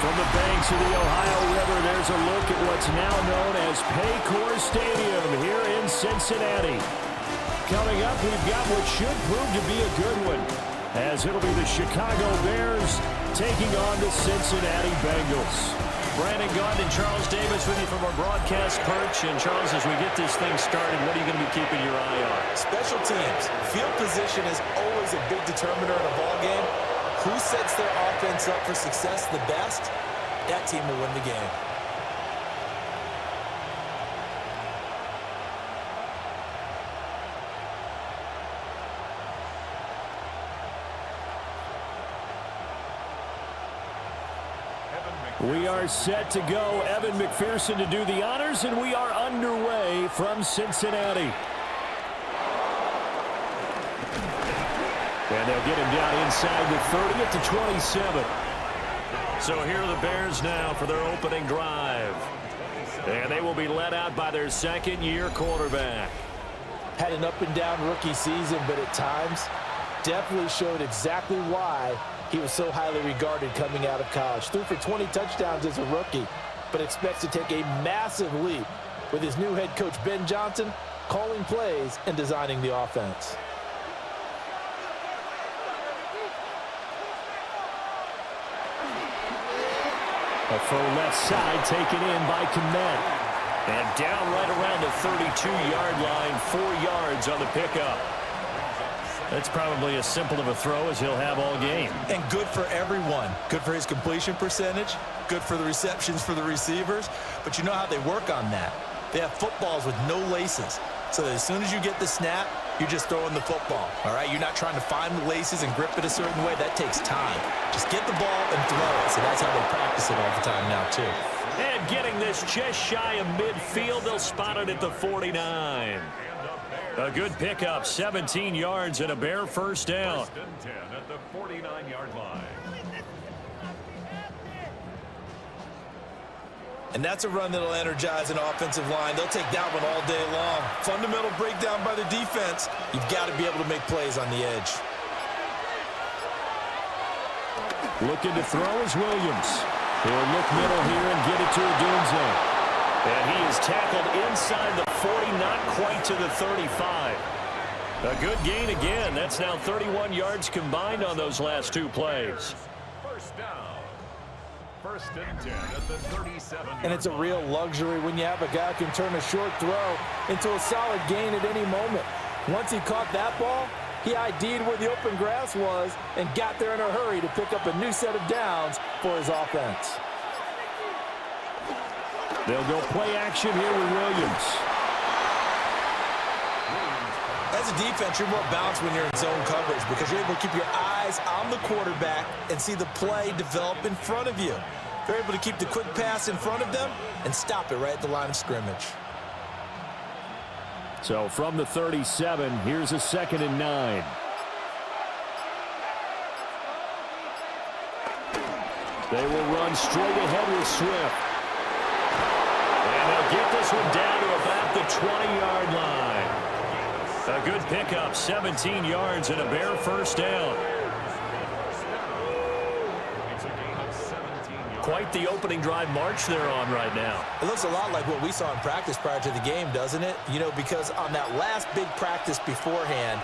From the banks of the Ohio River, there's a look at what's now known as Paycor Stadium here in Cincinnati. Coming up, we've got what should prove to be a good one, as it'll be the Chicago Bears taking on the Cincinnati Bengals. Brandon Gaudin and Charles Davis with you from our broadcast perch. And Charles, as we get this thing started, what are you going to be keeping your eye on? Special teams. Field position is always a big determiner in a ball game. Who sets their offense up for success the best, that team will win the game. We are set to go. Evan McPherson to do the honors, and we are underway from Cincinnati. And they'll get him down inside the 30 at the 27. So here are the Bears now for their opening drive. And they will be led out by their second-year quarterback. Had an up-and-down rookie season, but at times definitely showed exactly why he was so highly regarded coming out of college. Threw for 20 touchdowns as a rookie, but expects to take a massive leap with his new head coach, Ben Johnson, calling plays and designing the offense. A full left side taken in by Komet. And down right around the 32-yard line, 4 yards on the pickup. That's probably as simple of a throw as he'll have all game. And good for everyone. Good for his completion percentage. Good for the receptions for the receivers. But you know how they work on that. They have footballs with no laces. So that as soon as you get the snap, you're just throwing the football. All right? You're not trying to find the laces and grip it a certain way. That takes time. Just get the ball and throw it. So that's how they practice it all the time now, too. And getting this just shy of midfield, they'll spot it at the 49. A good pickup, 17 yards and a Bear first down. First and 10 at the 49-yard line. And that's a run that'll energize an offensive line. They'll take that one all day long. Fundamental breakdown by the defense. You've got to be able to make plays on the edge. Looking to throw is Williams. He'll look middle here and get it to Odunze. And he is tackled inside the 40, not quite to the 35. A good gain again. That's now 31 yards combined on those last two plays. First down. First and 10 at the 37-yard And it's a real luxury when you have a guy who can turn a short throw into a solid gain at any moment. Once he caught that ball, he ID'd where the open grass was and got there in a hurry to pick up a new set of downs for his offense. They'll go play action here with Williams. As a defense, you're more balanced when you're in zone coverage because you're able to keep your eyes on the quarterback and see the play develop in front of you. You're able to keep the quick pass in front of them and stop it right at the line of scrimmage. So from the 37, here's a 2nd and 9. They will run straight ahead with Swift. And they'll get this one down to about the 20-yard line. A good pickup, 17 yards and a Bear first down. Quite the opening drive march they're on right now. It looks a lot like what we saw in practice prior to the game, doesn't it? You know, because on that last big practice beforehand,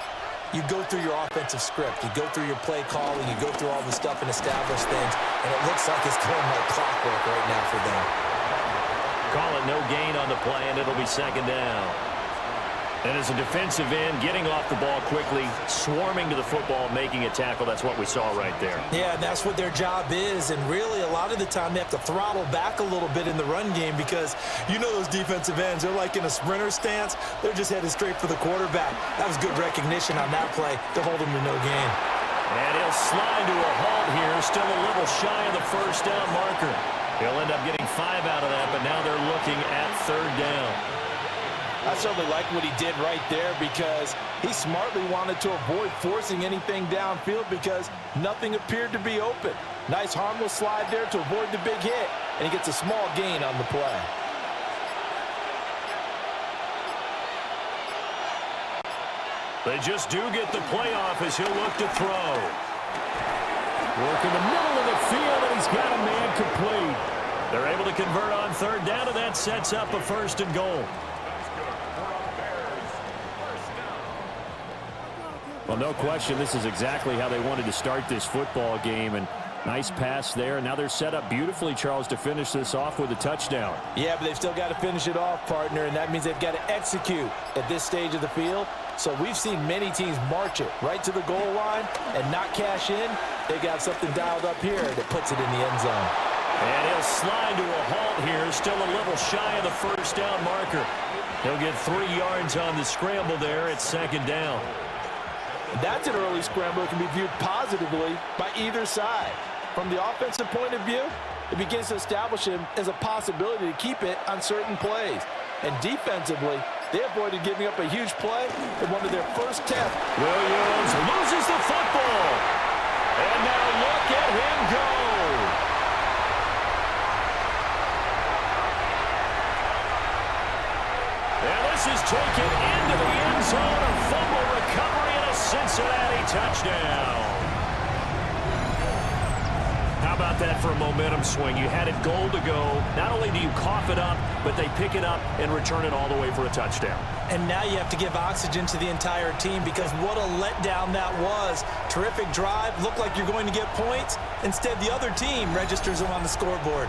you go through your offensive script. You go through your play calling. You go through all the stuff and establish things. And it looks like it's going like clockwork right now for them. Call it no gain on the play, and it'll be 2nd down. And as a defensive end, getting off the ball quickly, swarming to the football, making a tackle, that's what we saw right there. Yeah, and that's what their job is. And really, a lot of the time, they have to throttle back a little bit in the run game because you know those defensive ends, they're like in a sprinter stance. They're just headed straight for the quarterback. That was good recognition on that play to hold him to no gain. And he'll slide to a halt here, still a little shy of the first down marker. He'll end up getting 5 out of that, but now they're looking at 3rd down. I certainly like what he did right there because he smartly wanted to avoid forcing anything downfield because nothing appeared to be open. Nice harmless slide there to avoid the big hit, and he gets a small gain on the play. They just do get the play off as he'll look to throw. Work in the middle of the field, and he's got a man complete. They're able to convert on third down, and that sets up a first and goal. Well, no question, this is exactly how they wanted to start this football game. And nice pass there. And now they're set up beautifully, Charles, to finish this off with a touchdown. Yeah, but they've still got to finish it off, partner, and that means they've got to execute at this stage of the field. So we've seen many teams march it right to the goal line and not cash in. They got something dialed up here that puts it in the end zone. And he'll slide to a halt here, still a little shy of the first down marker. He'll get 3 yards on the scramble there at second down. That's an early scramble that can be viewed positively by either side. From the offensive point of view, it begins to establish him as a possibility to keep it on certain plays. And defensively, they avoided giving up a huge play in one of their first attempts. Williams loses the football. And now look at him go. And this is taken into the end zone. A fumble recovery and a Cincinnati touchdown. How about that for a momentum swing? You had it goal to go. Not only do you cough it up, but they pick it up and return it all the way for a touchdown. And now you have to give oxygen to the entire team because what a letdown that was. Terrific drive. Looked like you're going to get points. Instead, the other team registers them on the scoreboard.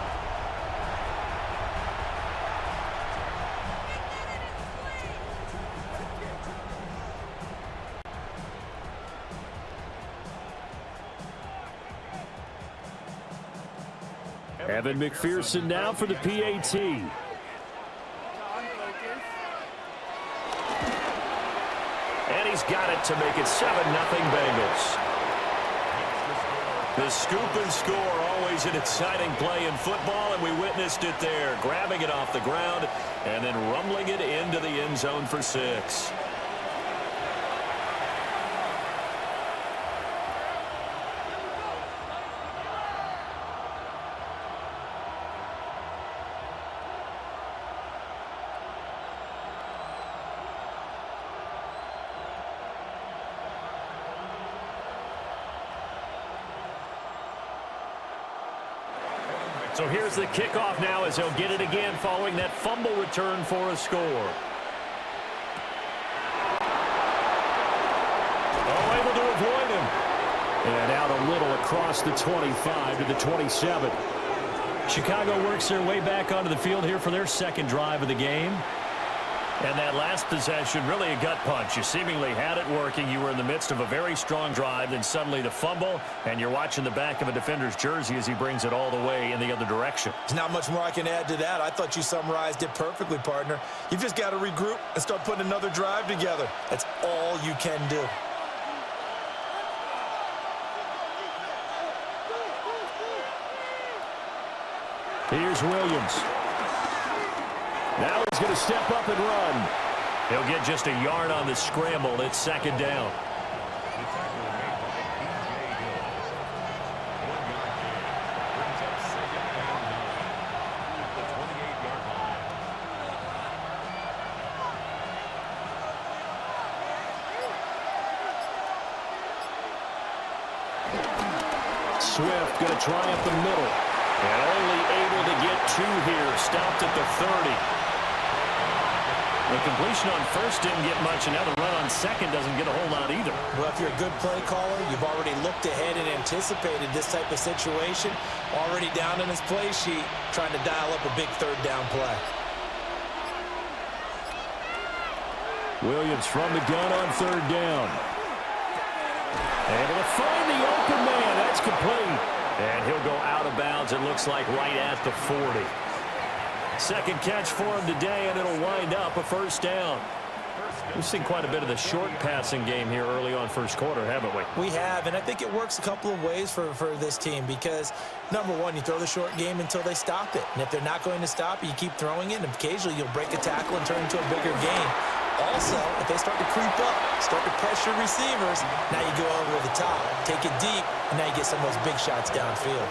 Evan McPherson now for the PAT. And he's got it to make it 7-0 Bengals. The scoop and score, always an exciting play in football, and we witnessed it there. Grabbing it off the ground and then rumbling it into the end zone for 6. So here's the kickoff now as he'll get it again following that fumble return for a score. Oh, able to avoid him. And out a little across the 25 to the 27. Chicago works their way back onto the field here for their second drive of the game. And that last possession, really a gut punch. You seemingly had it working. You were in the midst of a very strong drive, then suddenly the fumble, and you're watching the back of a defender's jersey as he brings it all the way in the other direction. There's not much more I can add to that. I thought you summarized it perfectly, partner. You've just got to regroup and start putting another drive together. That's all you can do. Here's Williams. Now he's going to step up and run. He'll get just a yard on the scramble. It's second down. Swift going to try up the middle. And only able to get 2 here. Stopped at the 30. The completion on first didn't get much, and now the run on second doesn't get a whole lot either. Well, if you're a good play caller, you've already looked ahead and anticipated this type of situation. Already down in his play sheet, trying to dial up a big third down play. Williams from the gun on third down. Able to find the open man. That's complete. And he'll go out of bounds, it looks like, right at the 40. Second catch for him today, and it'll wind up a first down. We've seen quite a bit of the short passing game here early on first quarter, haven't we? We have, and I think it works a couple of ways for this team because, number one, you throw the short game until they stop it. And if they're not going to stop it, you keep throwing it, and occasionally you'll break a tackle and turn into a bigger game. Also, if they start to creep up, start to pressure receivers, now you go over the top, take it deep, and now you get some of those big shots downfield.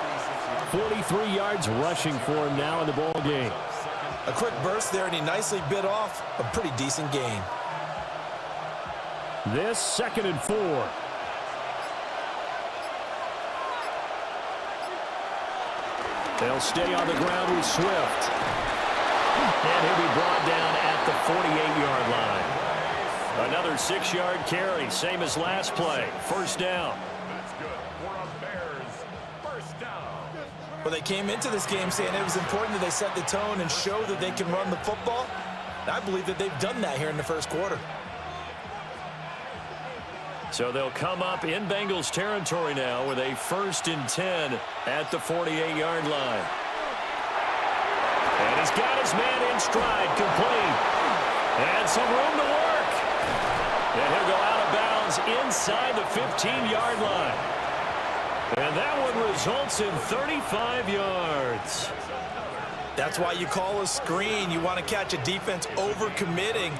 43 yards rushing for him now in the ball game. A quick burst there, and he nicely bit off a pretty decent gain. This 2nd and 4. They'll stay on the ground with Swift. And he'll be brought down at the 48-yard line. Another 6-yard carry, same as last play. First down. That's good for a Bears first down. Well, they came into this game saying it was important that they set the tone and show that they can run the football. And I believe that they've done that here in the first quarter. So they'll come up in Bengals territory now with a 1st and 10 at the 48-yard line. And he's got his man in stride, complete. And some room to work. And he'll go out of bounds inside the 15-yard line. And that one results in 35 yards. That's why you call a screen. You want to catch a defense overcommitting.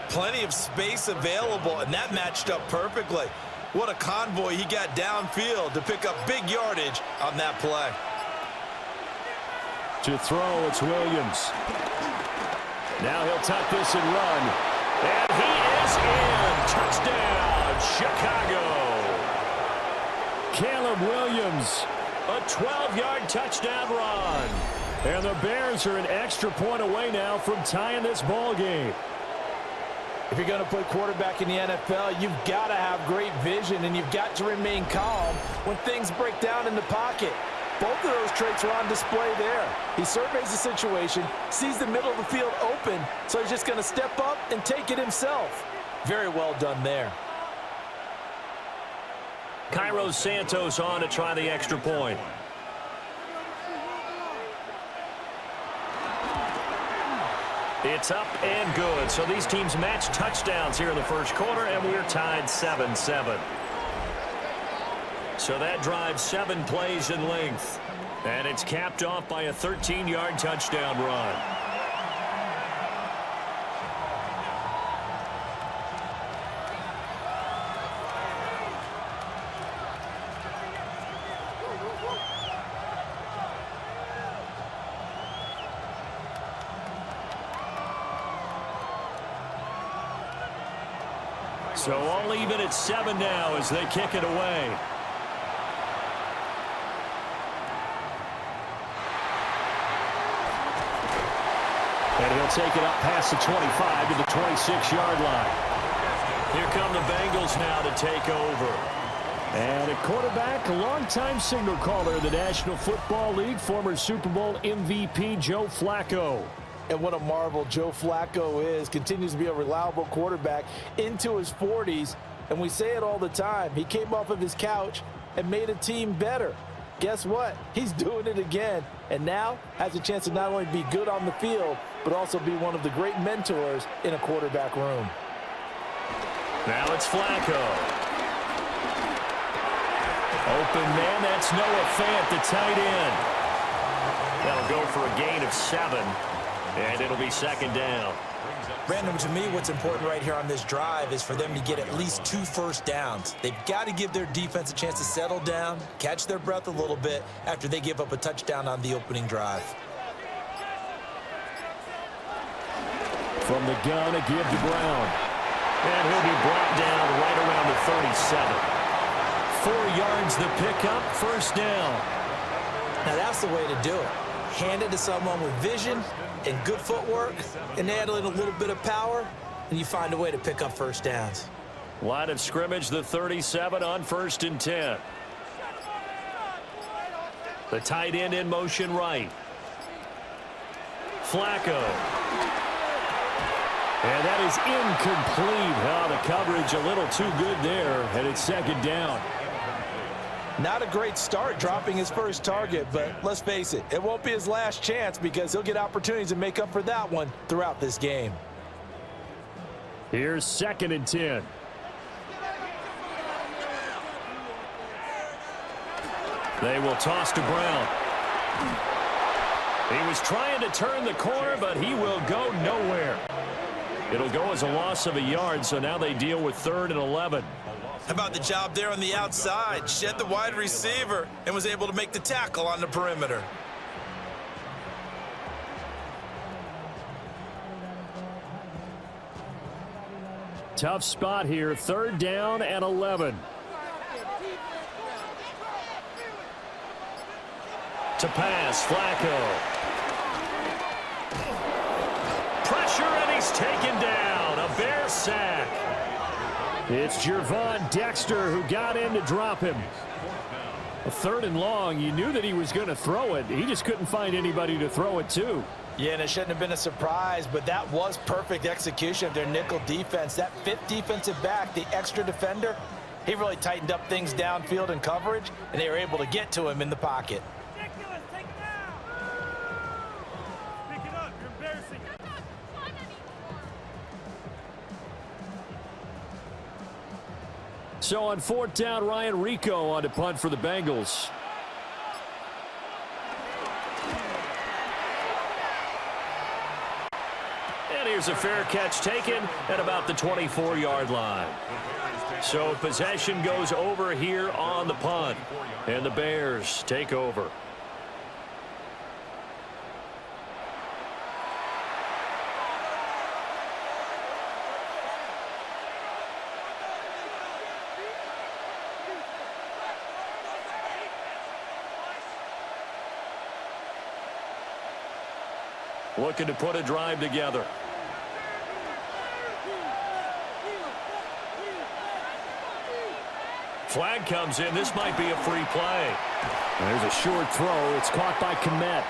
Plenty of space available, and that matched up perfectly. What a convoy he got downfield to pick up big yardage on that play. To throw, it's Williams. Now he'll tuck this and run. And he is in. Touchdown, Chicago. Caleb Williams, a 12-yard touchdown run. And the Bears are an extra point away now from tying this ball game. If you're going to play quarterback in the NFL, you've got to have great vision, and you've got to remain calm when things break down in the pocket. Both of those traits are on display there. He surveys the situation, sees the middle of the field open, so he's just going to step up and take it himself. Very well done there. Cairo Santos on to try the extra point. It's up and good. So these teams match touchdowns here in the first quarter, and we're tied 7-7. So that drives 7 plays in length. And it's capped off by a 13-yard touchdown run. So all even at 7 now as they kick it away. And he'll take it up past the 25 to the 26-yard line. Here come the Bengals now to take over. And at quarterback, a longtime signal caller in the National Football League, former Super Bowl MVP Joe Flacco. And what a marvel Joe Flacco is. Continues to be a reliable quarterback into his 40s. And we say it all the time. He came off of his couch and made a team better. Guess what? He's doing it again. And now has a chance to not only be good on the field, but also be one of the great mentors in a quarterback room. Now it's Flacco. Open man, that's Noah Fant, the tight end. That'll go for a gain of 7, and it'll be second down. Brandon, to me, what's important right here on this drive is for them to get at least 2 first downs. They've got to give their defense a chance to settle down, catch their breath a little bit after they give up a touchdown on the opening drive. From the gun, a give to Brown. And he'll be brought down right around the 37. 4 yards the pickup, first down. Now that's the way to do it. Hand it to someone with vision and good footwork, and add in a little bit of power, and you find a way to pick up first downs. Line of scrimmage, the 37 on 1st and 10. The tight end in motion right. Flacco. And that is incomplete. Oh, the coverage a little too good there, and it's second down. Not a great start dropping his first target, but let's face it, it won't be his last chance because he'll get opportunities to make up for that one throughout this game. Here's 2nd and 10. They will toss to Brown. He was trying to turn the corner, but he will go nowhere. It'll go as a loss of a yard, so now they deal with 3rd and 11. How about the job there on the outside? Shed the wide receiver and was able to make the tackle on the perimeter. Tough spot here, 3rd down and 11. To to pass. Flacco. Pressure, and he's taken down. A Bear sack. It's Gervon Dexter who got in to drop him. A 3rd and long. You knew that he was going to throw it. He just couldn't find anybody to throw it to. Yeah, and it shouldn't have been a surprise, but that was perfect execution of their nickel defense. That 5th defensive back, the extra defender, he really tightened up things downfield in coverage, and they were able to get to him in the pocket. Ridiculous. Take it down. Pick it up. You're embarrassing. So on 4th down, Ryan Rico on to punt for the Bengals. And here's a fair catch taken at about the 24-yard line. So possession goes over here on the punt. And the Bears take over. Looking to put a drive together. Flag comes in. This might be a free play. There's a short throw. It's caught by Kmet.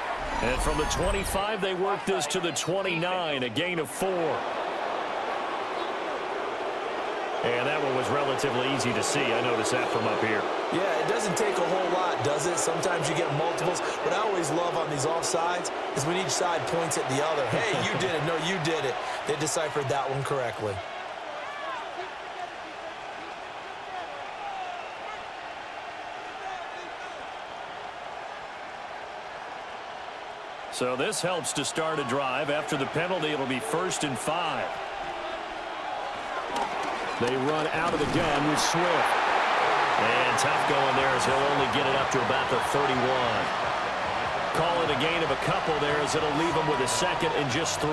And from the 25, they work this to the 29, a gain of 4. And that one was relatively easy to see. I noticed that from up here. Yeah, it doesn't take a whole lot, does it? Sometimes you get multiples. What I always love on these offsides is when each side points at the other. Hey, you did it. No, you did it. They deciphered that one correctly. So this helps to start a drive. After the penalty, it'll be 1st and 5. They run out of the gun with Swift. And tough going there as he'll only get it up to about the 31. Call it a gain of a couple there as it'll leave him with a 2nd and just 3.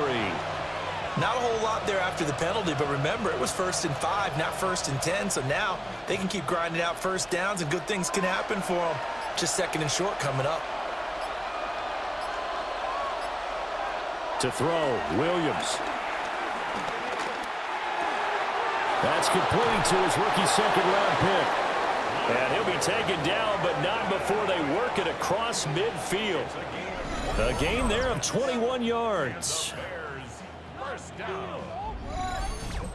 Not a whole lot there after the penalty, but remember, it was 1st and 5, not 1st and 10. So now they can keep grinding out first downs, and good things can happen for them. Just 2nd and short coming up. To throw, Williams. That's complete to his rookie 2nd-round pick. And he'll be taken down, but not before they work it across midfield. A gain there of 21 yards. First down.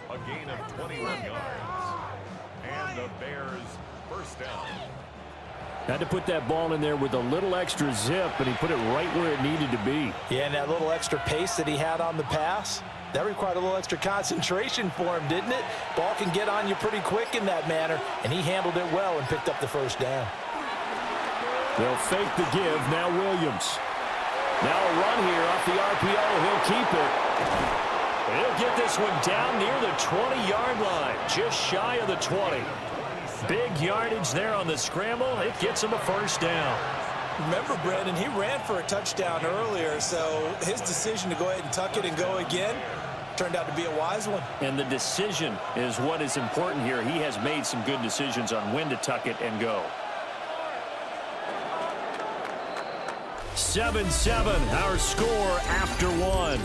A gain of 21 yards. And the Bears first down. Had to put that ball in there with a little extra zip, and he put it right where it needed to be. Yeah, and that little extra pace that he had on the pass, that required a little extra concentration for him, didn't it? Ball can get on you pretty quick in that manner, and he handled it well and picked up the first down. They'll fake the give. Now Williams. Now a run here off the RPO. He'll keep it. He'll get this one down near the 20-yard line, just shy of the 20. Big yardage there on the scramble. It gets him a first down. Remember, Brandon, he ran for a touchdown earlier, so his decision to go ahead and tuck it and go again turned out to be a wise one. And the decision is what is important here. He has made some good decisions on when to tuck it and go. 7-7, our score after 1.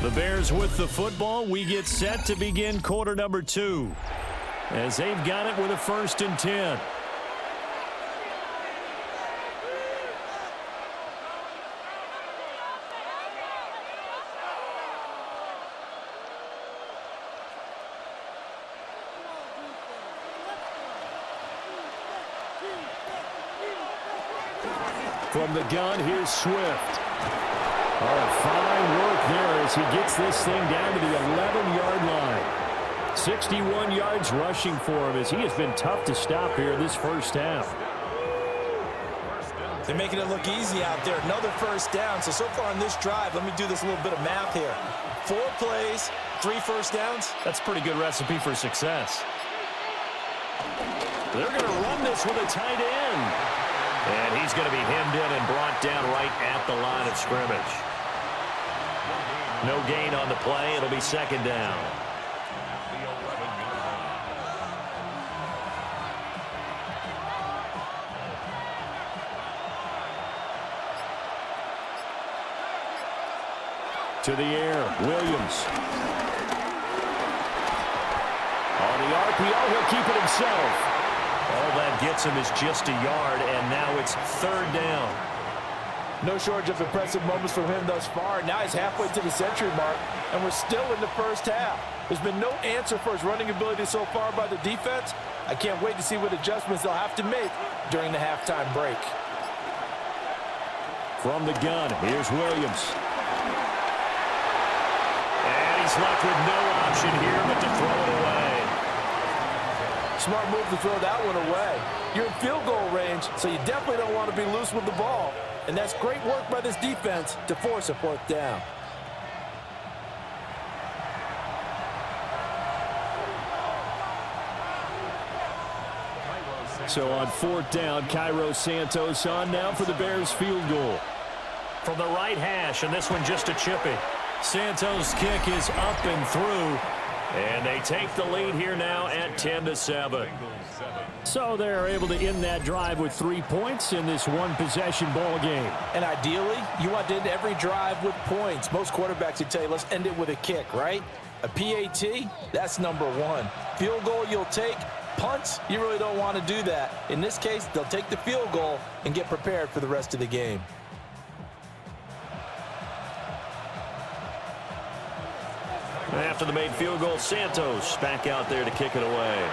The Bears with the football. We get set to begin quarter number 2 as they've got it with a 1st and 10. From the gun, here's Swift. Oh, fine work there as he gets this thing down to the 11-yard line. 61 yards rushing for him as he has been tough to stop here this first half. They're making it look easy out there. Another first down. So far on this drive, let me do this little bit of math here. 4 plays, 3 first downs. That's a pretty good recipe for success. They're going to run this with a tight end. And he's going to be hemmed in and brought down right at the line of scrimmage. No gain on the play. It'll be second down. To the air, Williams. On the RPO, he'll keep it himself. All that gets him is just a yard, and now it's third down. No shortage of impressive moments from him thus far. Now he's halfway to the century mark, and we're still in the first half. There's been no answer for his running ability so far by the defense. I can't wait to see what adjustments they'll have to make during the halftime break. From the gun, here's Williams. And he's left with no option here but to throw it away. Smart move to throw that one away. You're in field goal range, so you definitely don't want to be loose with the ball. And that's great work by this defense to force a fourth down. So on fourth down, Cairo Santos on now for the Bears field goal. From the right hash, and this one just a chippy. Santos' kick is up and through. And they take the lead here now at 10-7. So they're able to end that drive with 3 points in this one-possession ball game. And ideally, you want to end every drive with points. Most quarterbacks would tell you, let's end it with a kick, right? A PAT, that's number one. Field goal you'll take. Punts, you really don't want to do that. In this case, they'll take the field goal and get prepared for the rest of the game. After the made field goal, Santos back out there to kick it away.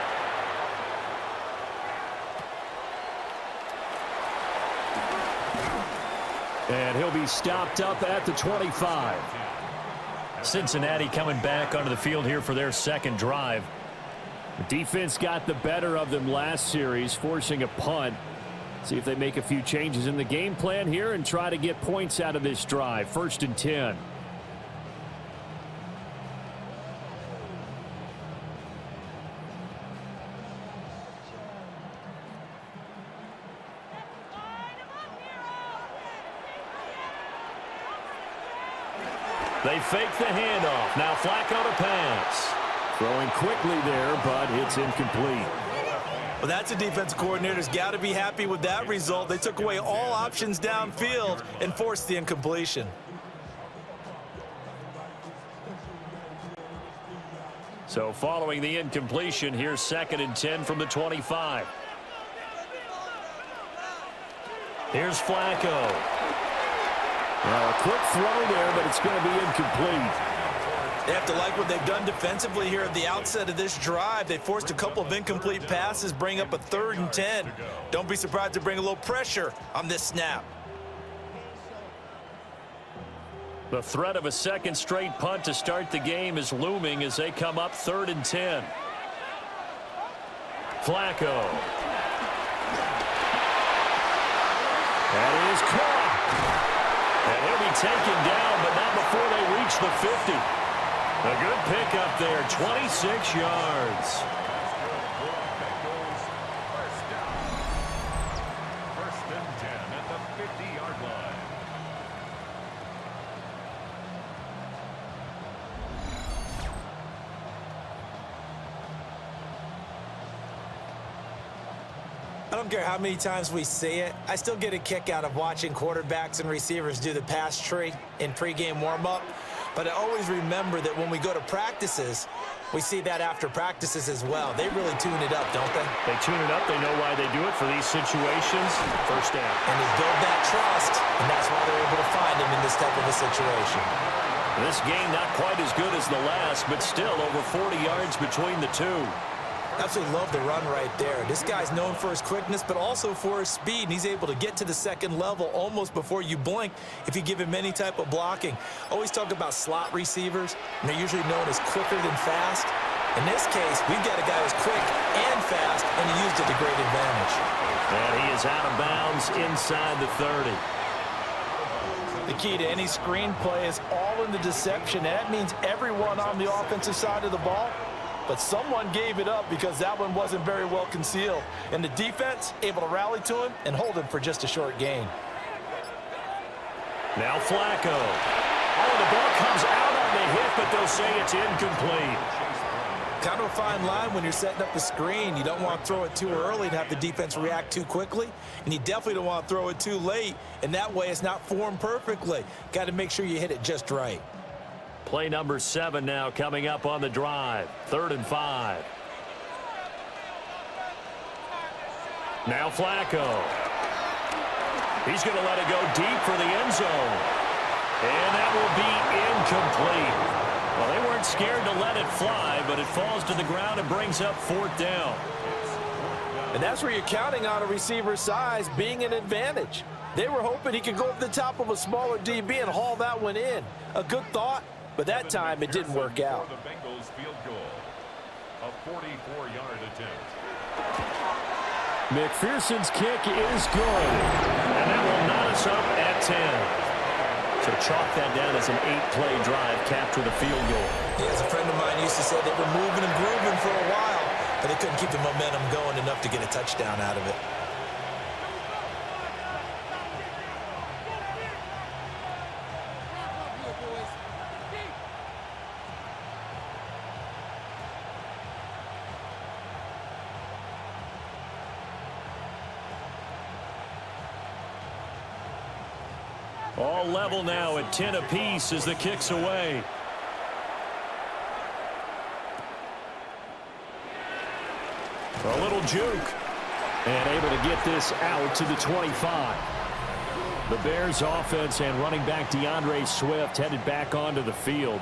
And he'll be stopped up at the 25. Cincinnati coming back onto the field here for their second drive. The defense got the better of them last series, forcing a punt. See if they make a few changes in the game plan here and try to get points out of this drive. 1st and 10. They fake the handoff. Now Flacco to pass. Throwing quickly there, but it's incomplete. Well, that's a defensive coordinator's got to be happy with that result. They took away all options downfield and forced the incompletion. So following the incompletion, here's 2nd and 10 from the 25. Here's Flacco. Well, a quick throw there, but it's going to be incomplete. They have to like what they've done defensively here at the outset of this drive. They forced a couple of incomplete passes, bring up a 3rd and 10. Don't be surprised to bring a little pressure on this snap. The threat of a second straight punt to start the game is looming as they come up 3rd and 10. Flacco. That is caught. And he'll be taken down, but not before they reach the 50. A good pickup there, 26 yards. First and 10 at the 50-yard line. I don't care how many times we see it. I still get a kick out of watching quarterbacks and receivers do the pass tree in pregame warm-up. But I always remember that when we go to practices, we see that after practices as well. They really tune it up, don't they? They tune it up. They know why they do it for these situations. First down. And they build that trust, and that's why they're able to find him in this type of a situation. This game not quite as good as the last, but still over 40 yards between the two. Absolutely love the run right there. This guy's known for his quickness, but also for his speed, and he's able to get to the second level almost before you blink if you give him any type of blocking. Always talk about slot receivers, and they're usually known as quicker than fast. In this case, we've got a guy who's quick and fast, and he used it to great advantage. And he is out of bounds inside the 30. The key to any screen play is all in the deception. That means everyone on the offensive side of the ball but someone gave it up because that one wasn't very well concealed. And the defense able to rally to him and hold him for just a short gain. Now Flacco. Oh, the ball comes out on the hit, but they'll say it's incomplete. Kind of a fine line when you're setting up the screen. You don't want to throw it too early and have the defense react too quickly. And you definitely don't want to throw it too late. And that way it's not formed perfectly. Got to make sure you hit it just right. Play number 7 now coming up on the drive. 3rd and 5. Now Flacco. He's going to let it go deep for the end zone. And that will be incomplete. Well, they weren't scared to let it fly, but it falls to the ground and brings up 4th down. And that's where you're counting on a receiver's size being an advantage. They were hoping he could go over the top of a smaller DB and haul that one in. A good thought, but that time it didn't work out. The Bengals field goal, a 44-yard attempt. McPherson's kick is good. And that will knot us up at 10. So chalk that down as an 8-play drive capped with a field goal. Yeah, as a friend of mine used to say, they were moving and grooving for a while, but they couldn't keep the momentum going enough to get a touchdown out of it. All level now at 10 apiece as the kick's away. A little juke. And able to get this out to the 25. The Bears offense and running back DeAndre Swift headed back onto the field.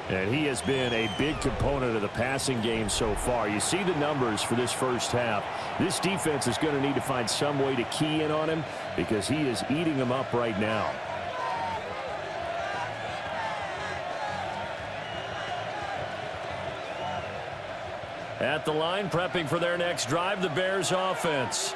And he has been a big component of the passing game so far. You see the numbers for this first half. This defense is going to need to find some way to key in on him because he is eating them up right now. At the line, prepping for their next drive, the Bears offense.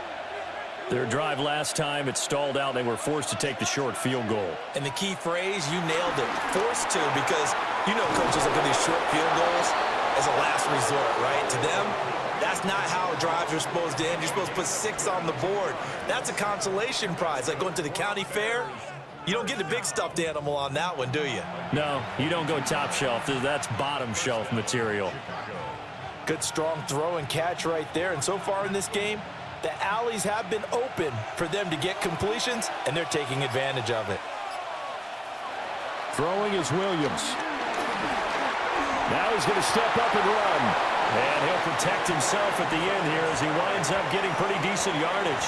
Their drive last time, it stalled out. They were forced to take the short field goal. And the key phrase, you nailed it, forced to, because you know coaches look at these short field goals as a last resort, right? To them, that's not how drives are supposed to end. You're supposed to put 6 on the board. That's a consolation prize, like going to the county fair. You don't get the big stuffed animal on that one, do you? No, you don't go top shelf. That's bottom shelf material. Good strong throw and catch right there. And so far in this game, the alleys have been open for them to get completions, and they're taking advantage of it. Throwing is Williams. Now he's going to step up and run. And he'll protect himself at the end here as he winds up getting pretty decent yardage.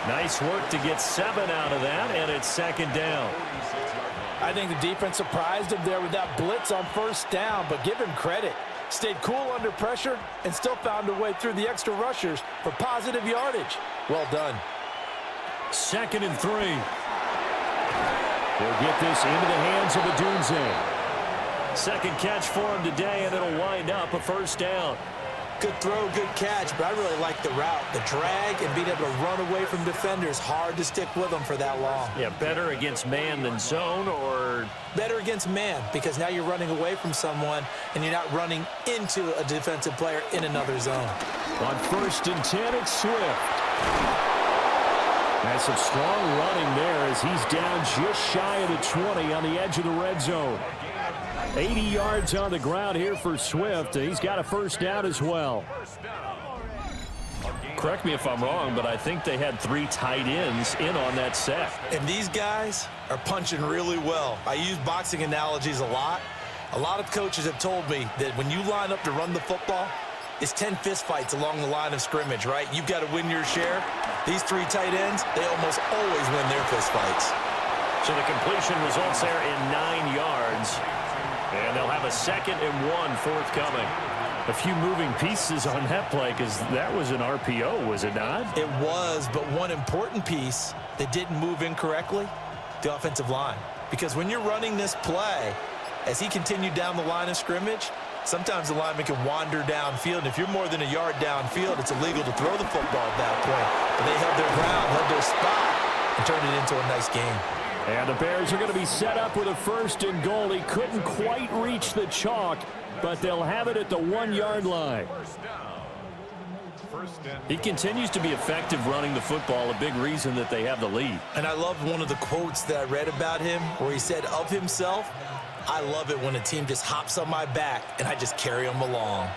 Nice work to get 7 out of that, and it's 2nd down. I think the defense surprised him there with that blitz on 1st down, but give him credit. Stayed cool under pressure and still found a way through the extra rushers for positive yardage. Well done. 2nd and 3. He'll get this into the hands of Adunze. 2nd catch for him today, and it'll wind up a 1st down. Good throw, good catch, but I really like the route. The drag and being able to run away from defenders, hard to stick with them for that long. Yeah, better against man than zone, or better against man, because now you're running away from someone and you're not running into a defensive player in another zone. On 1st and 10, it's Swift. That's some strong running there as he's down just shy of the 20 on the edge of the red zone. 80 yards on the ground here for Swift. He's got a 1st down as well. Correct me if I'm wrong, but I think they had 3 tight ends in on that set. And these guys are punching really well. I use boxing analogies a lot. A lot of coaches have told me that when you line up to run the football, it's 10 fistfights along the line of scrimmage, right? You've got to win your share. These 3 tight ends, they almost always win their fistfights. So the completion results there in 9 yards. And they'll have a 2nd and 1 forthcoming. A few moving pieces on that play because that was an RPO, was it not? It was, but one important piece that didn't move incorrectly, the offensive line. Because when you're running this play, as he continued down the line of scrimmage, sometimes the lineman can wander downfield. And if you're more than a yard downfield, it's illegal to throw the football at that point. But they held their ground, held their spot, and turned it into a nice game. And the Bears are going to be set up with a 1st and goal. He couldn't quite reach the chalk. but they'll have it at the 1-yard line. First down. First and He continues to be effective running the football, a big reason that they have the lead. And I love one of the quotes that I read about him where he said of himself, "I love it when a team just hops on my back and I just carry them along."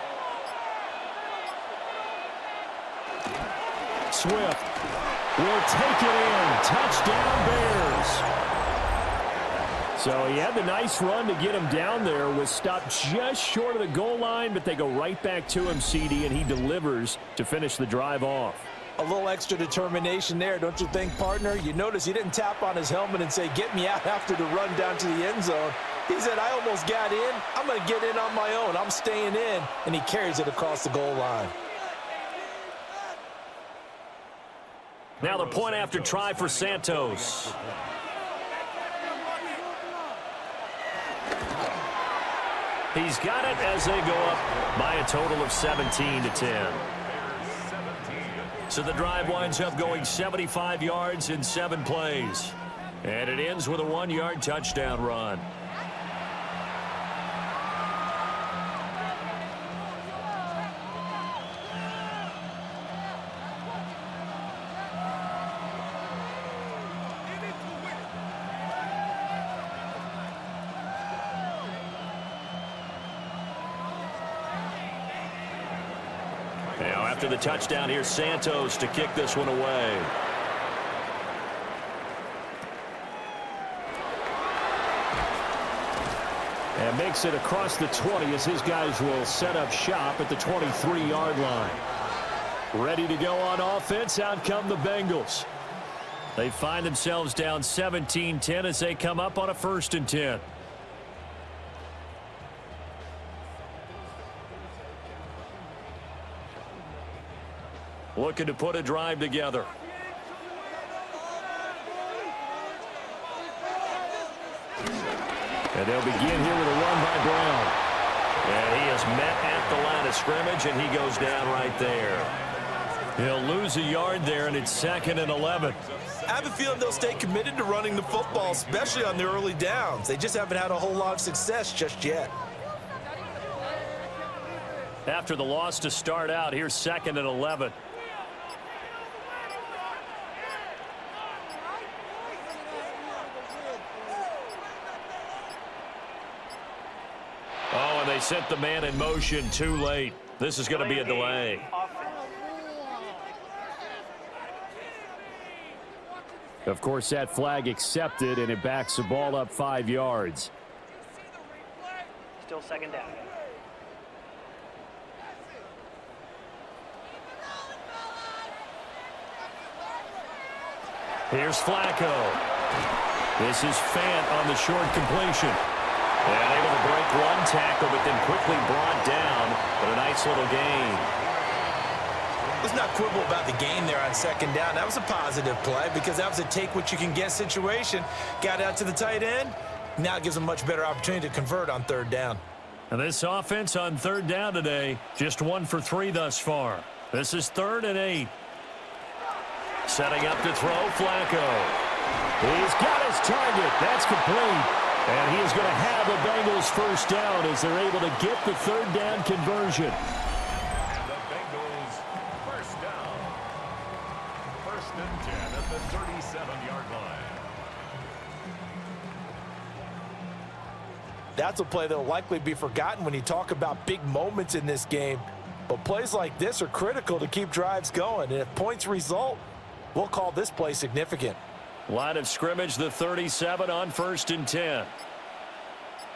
Swift will take it in. Touchdown, Bears. So he had the nice run to get him down there, was stopped just short of the goal line, but they go right back to him, CD, and he delivers to finish the drive off. A little extra determination there, don't you think, partner? You notice he didn't tap on his helmet and say, "Get me out," after the run down to the end zone. He said, "I almost got in. I'm going to get in on my own. I'm staying in," and he carries it across the goal line. Now the point after try for Santos. He's got it as they go up by a total of 17-10. So the drive winds up going 75 yards in 7 plays. And it ends with a 1-yard touchdown run. Now after the touchdown, here's Santos to kick this one away. And makes it across the 20 as his guys will set up shop at the 23-yard line. Ready to go on offense. Out come the Bengals. They find themselves down 17-10 as they come up on a 1st and 10. Looking to put a drive together. And they'll begin here with a run by Brown. And he is met at the line of scrimmage, and he goes down right there. He'll lose a yard there, and it's 2nd and 11. I have a feeling they'll stay committed to running the football, especially on the early downs. They just haven't had a whole lot of success just yet. After the loss to start out, here's 2nd and 11. Oh, and they sent the man in motion too late. This is going to be a delay. Of course, that flag accepted, and it backs the ball up 5 yards. Still 2nd down. Here's Flacco. This is Fant on the short completion. And able to break one tackle, but then quickly brought down. But a nice little gain. Let's not quibble about the gain there on 2nd down. That was a positive play because that was a take-what-you-can-get situation. Got out to the tight end. Now it gives them a much better opportunity to convert on 3rd down. And this offense on 3rd down today, just 1 for 3 thus far. This is 3rd and 8. Setting up to throw, Flacco. He's got his target. That's complete. And he is going to have the Bengals 1st down as they're able to get the 3rd down conversion. And the Bengals 1st down. 1st and 10 at the 37-yard line. That's a play that will likely be forgotten when you talk about big moments in this game. But plays like this are critical to keep drives going. And if points result, we'll call this play significant. Line of scrimmage, the 37 on 1st and 10.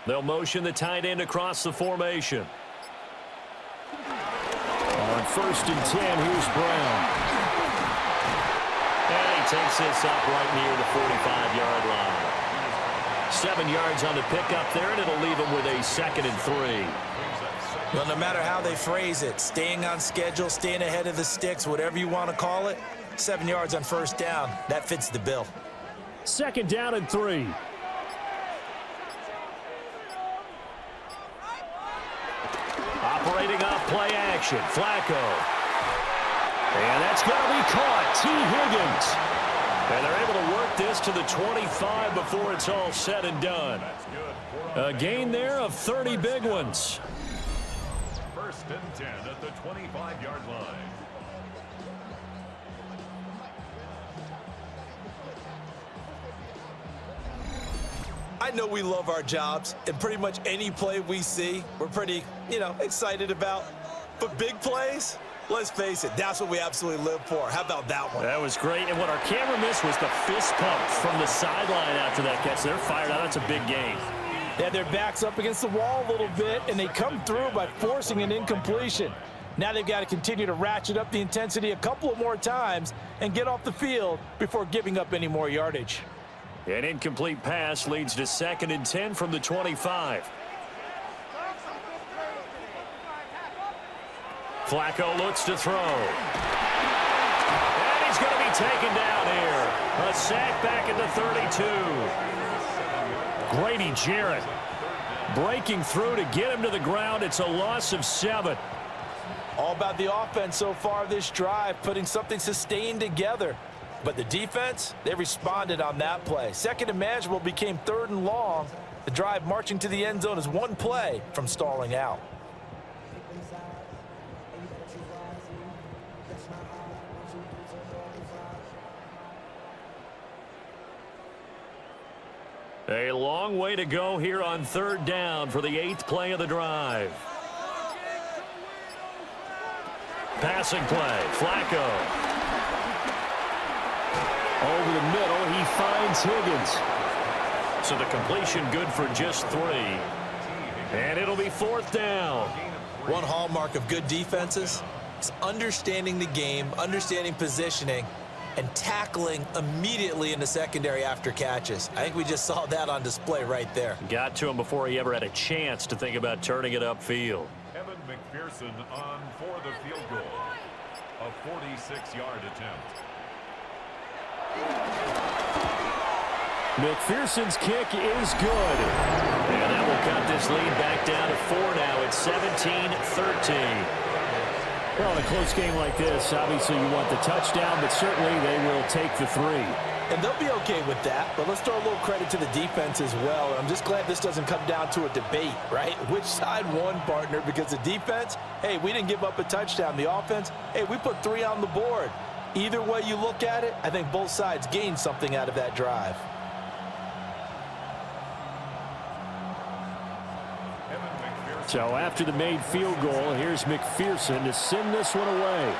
They'll motion the tight end across the formation. On 1st and 10, here's Brown. And he takes this up right near the 45-yard line. 7 yards on the pickup there, and it'll leave him with a 2nd and 3. Well, no matter how they phrase it, staying on schedule, staying ahead of the sticks, whatever you want to call it, 7 yards on 1st down, that fits the bill. 2nd down and 3. Operating off play action, Flacco. And that's going to be caught. T. Higgins. And they're able to work this to the 25 before it's all said and done. A gain there of 30 big ones. First and 10 at the 25-yard line. I know we love our jobs, and pretty much any play we see, we're pretty, excited about. But big plays, let's face it, that's what we absolutely live for. How about that one? That was great. And what our camera missed was the fist pump from the sideline after that catch. They're fired out. That's a big gain. They had their backs up against the wall a little bit, and they come through by forcing an incompletion. Now they've got to continue to ratchet up the intensity a couple of more times and get off the field before giving up any more yardage. An incomplete pass leads to 2nd and 10 from the 25. Flacco looks to throw. And he's going to be taken down here. A sack back at the 32. Grady Jarrett breaking through to get him to the ground. It's a loss of 7. All about the offense so far this drive, putting something sustained together. But the defense, they responded on that play. 2nd and manageable became 3rd and long. The drive marching to the end zone is one play from stalling out. A long way to go here on 3rd down for the 8th play of the drive. Passing play, Flacco. Over the middle, he finds Higgins. So the completion good for just 3. And it'll be 4th down. One hallmark of good defenses is understanding the game, understanding positioning, and tackling immediately in the secondary after catches. I think we just saw that on display right there. Got to him before he ever had a chance to think about turning it upfield. Evan McPherson on for the field goal. A 46-yard attempt. McPherson's kick is good. And that will cut this lead back down to 4 now. It's 17-13. Well, in a close game like this, obviously you want the touchdown, but certainly they will take the 3. And they'll be okay with that, but let's throw a little credit to the defense as well. I'm just glad this doesn't come down to a debate, right? Which side won, partner? Because the defense, hey, we didn't give up a touchdown. The offense, hey, we put 3 on the board. Either way you look at it, I think both sides gained something out of that drive. So after the made field goal, here's McPherson to send this one away.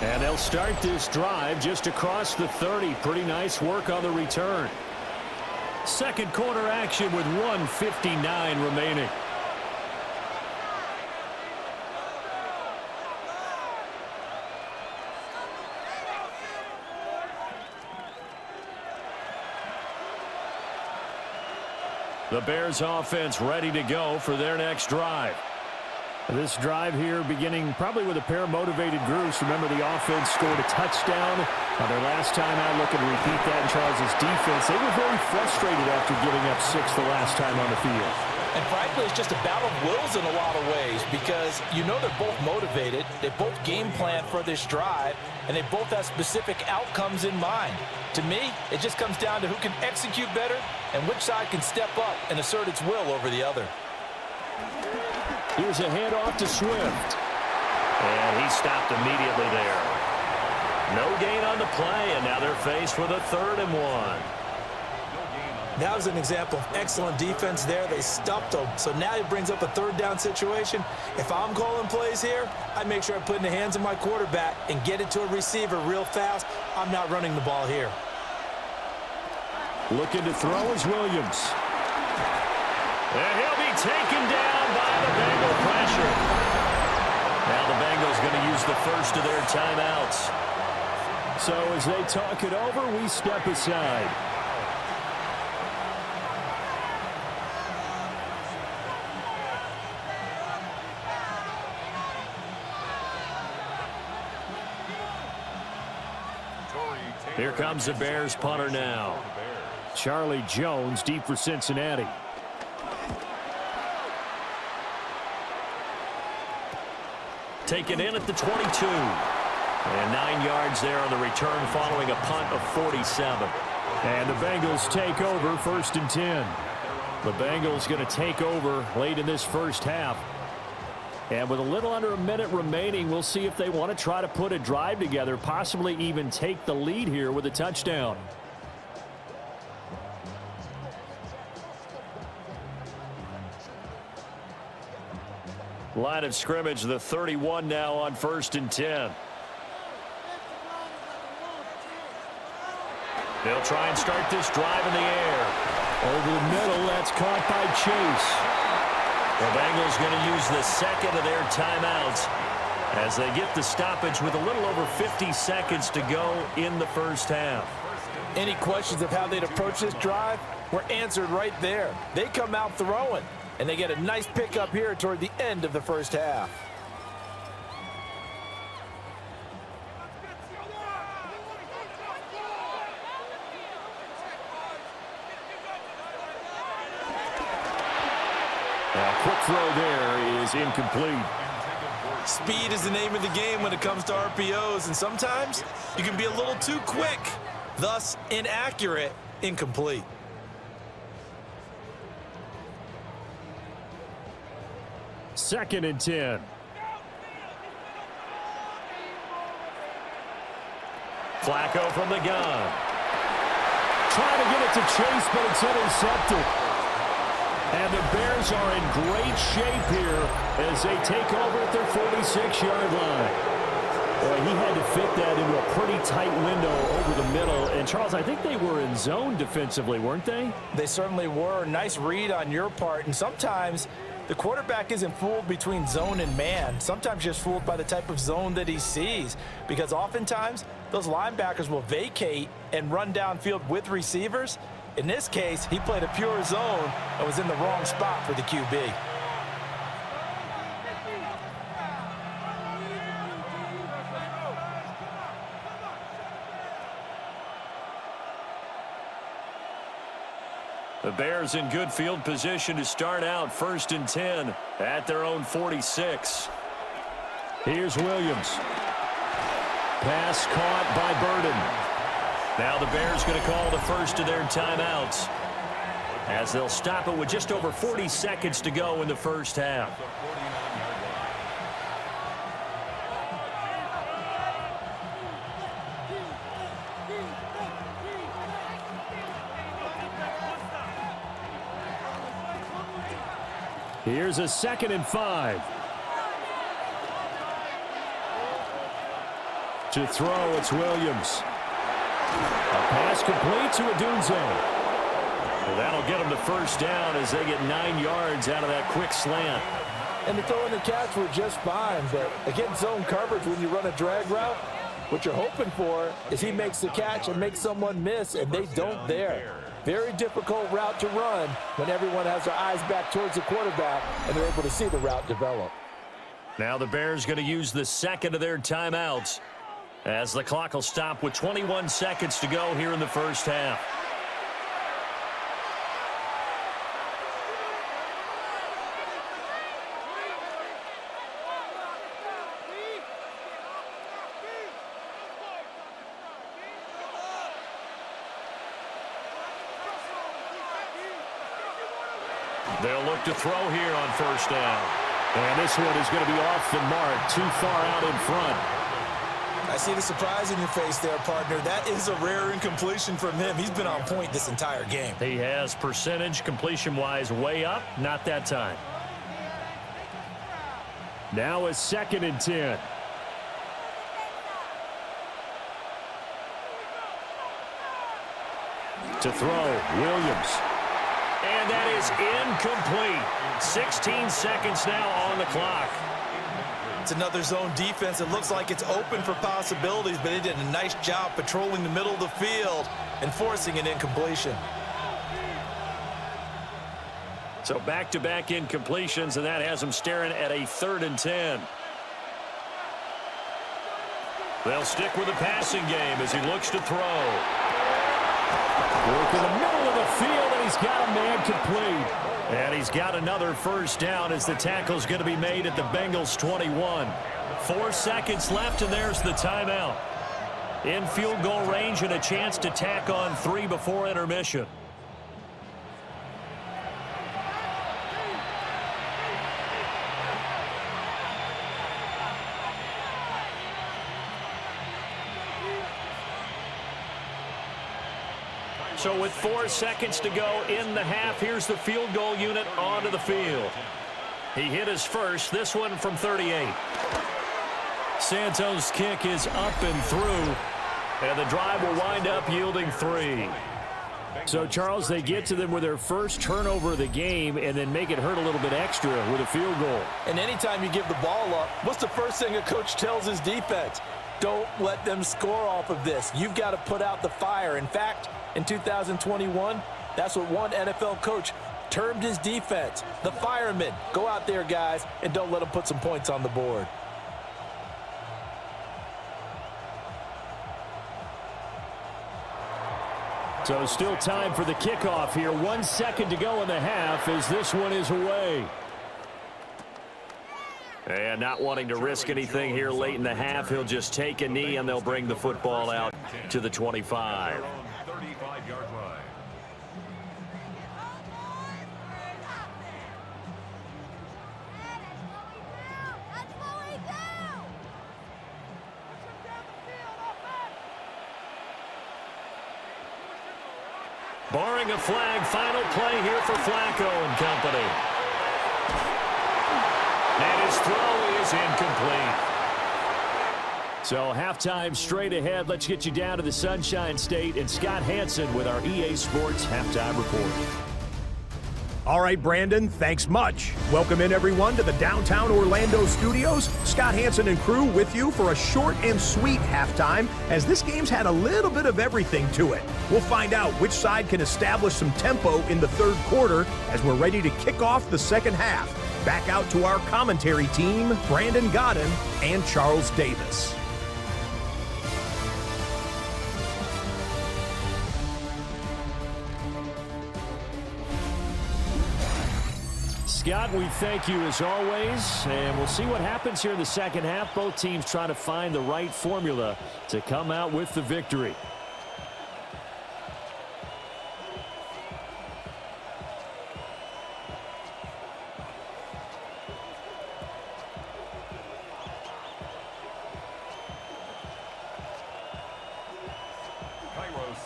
And they'll start this drive just across the 30. Pretty nice work on the return. Second quarter action with 1:59 remaining. The Bears offense ready to go for their next drive. This drive here beginning probably with a pair of motivated groups. Remember, the offense scored a touchdown on their last time out. Looking to repeat that in Charles' defense. They were very frustrated after giving up 6 the last time on the field. And frankly, it's just a battle of wills in a lot of ways because you know they're both motivated. They both game plan for this drive, and they both have specific outcomes in mind. To me, it just comes down to who can execute better and which side can step up and assert its will over the other. Here's a handoff to Swift. And he stopped immediately there. No gain on the play, and now they're faced with a 3rd and 1. That was an example of excellent defense there. They stopped them. So now it brings up a 3rd down situation. If I'm calling plays here, I make sure I put it in the hands of my quarterback and get it to a receiver real fast. I'm not running the ball here. Looking to throw is Williams. And he'll be taken down by the Bengal pressure. Now the Bengals going to use the first of their timeouts. So as they talk it over, we step aside. Here comes the Bears punter now. Charlie Jones deep for Cincinnati. Taken in at the 22. And 9 yards there on the return following a punt of 47. And the Bengals take over 1st and 10. The Bengals going to take over late in this first half. And with a little under a minute remaining, we'll see if they want to try to put a drive together, possibly even take the lead here with a touchdown. Line of scrimmage, the 31 now on 1st and 10. They'll try and start this drive in the air. Over the middle, that's caught by Chase. The Bengals going to use the second of their timeouts as they get the stoppage with a little over 50 seconds to go in the first half. Any questions of how they'd approach this drive were answered right there. They come out throwing, and they get a nice pickup here toward the end of the first half. Quick throw there is incomplete. Speed is the name of the game when it comes to RPOs, and sometimes you can be a little too quick, thus inaccurate, incomplete. Second and 10. Flacco from the gun. Trying to get it to Chase, but it's intercepted. And the Bears are in great shape here as they take over at their 46-yard line. Boy, he had to fit that into a pretty tight window over the middle. And, Charles, I think they were in zone defensively, weren't they? They certainly were. Nice read on your part. And sometimes the quarterback isn't fooled between zone and man. Sometimes just fooled by the type of zone that he sees. Because oftentimes those linebackers will vacate and run downfield with receivers. In this case, he played a pure zone and was in the wrong spot for the QB. The Bears in good field position to start out 1st and 10 at their own 46. Here's Williams. Pass caught by Burden. Now the Bears going to call the first of their timeouts as they'll stop it with just over 40 seconds to go in the first half. Here's a 2nd and 5. To throw, it's Williams. A pass complete to Adunze. Well, that'll get them the first down as they get 9 yards out of that quick slant. And the throw and the catch were just fine. But, again, zone coverage when you run a drag route, what you're hoping for is he makes the catch and makes someone miss, and they don't there. Very difficult route to run when everyone has their eyes back towards the quarterback and they're able to see the route develop. Now the Bears going to use the second of their timeouts as the clock will stop with 21 seconds to go here in the first half. They'll look to throw here on first down. And this one is going to be off the mark, too far out in front. I see the surprise in your face there, partner. That is a rare incompletion from him. He's been on point this entire game. He has percentage completion-wise way up, not that time. Now a 2nd and 10. To throw, Williams. And that is incomplete. 16 seconds now on the clock. It's another zone defense. It looks like it's open for possibilities, but they did a nice job patrolling the middle of the field and forcing an incompletion. So back-to-back incompletions, and that has them staring at a 3rd and 10. They'll stick with the passing game as he looks to throw. Work in the middle of the field, and he's got a man complete. And he's got another first down as the tackle's going to be made at the Bengals 21. 4 seconds left, and there's the timeout. in field goal range and a chance to tack on 3 before intermission. So with 4 seconds to go in the half, here's the field goal unit onto the field. He hit his first, this one from 38. Santos' kick is up and through, and the drive will wind up yielding 3. So, Charles, they get to them with their first turnover of the game and then make it hurt a little bit extra with a field goal. And anytime you give the ball up, what's the first thing a coach tells his defense? Don't let them score off of this. You've got to put out the fire. In fact, in 2021, that's what one NFL coach termed his defense, the firemen. Go out there, guys, and don't let them put some points on the board. So still time for the kickoff here. 1 second to go in the half as this one is away. And not wanting to risk anything here late in the half, he'll just take a knee and they'll bring the football out to the 25. 35-yard line. Barring a flag, final play here for Flacco and company. And his throw is incomplete. So halftime straight ahead. Let's get you down to the Sunshine State and Scott Hansen with our EA Sports Halftime Report. All right, Brandon, thanks much. Welcome in, everyone, to the downtown Orlando studios. Scott Hansen and crew with you for a short and sweet halftime, as this game's had a little bit of everything to it. We'll find out which side can establish some tempo in the third quarter as we're ready to kick off the second half. Back out to our commentary team, Brandon Godden and Charles Davis. Scott, we thank you as always, and we'll see what happens here in the second half. Both teams trying to find the right formula to come out with the victory.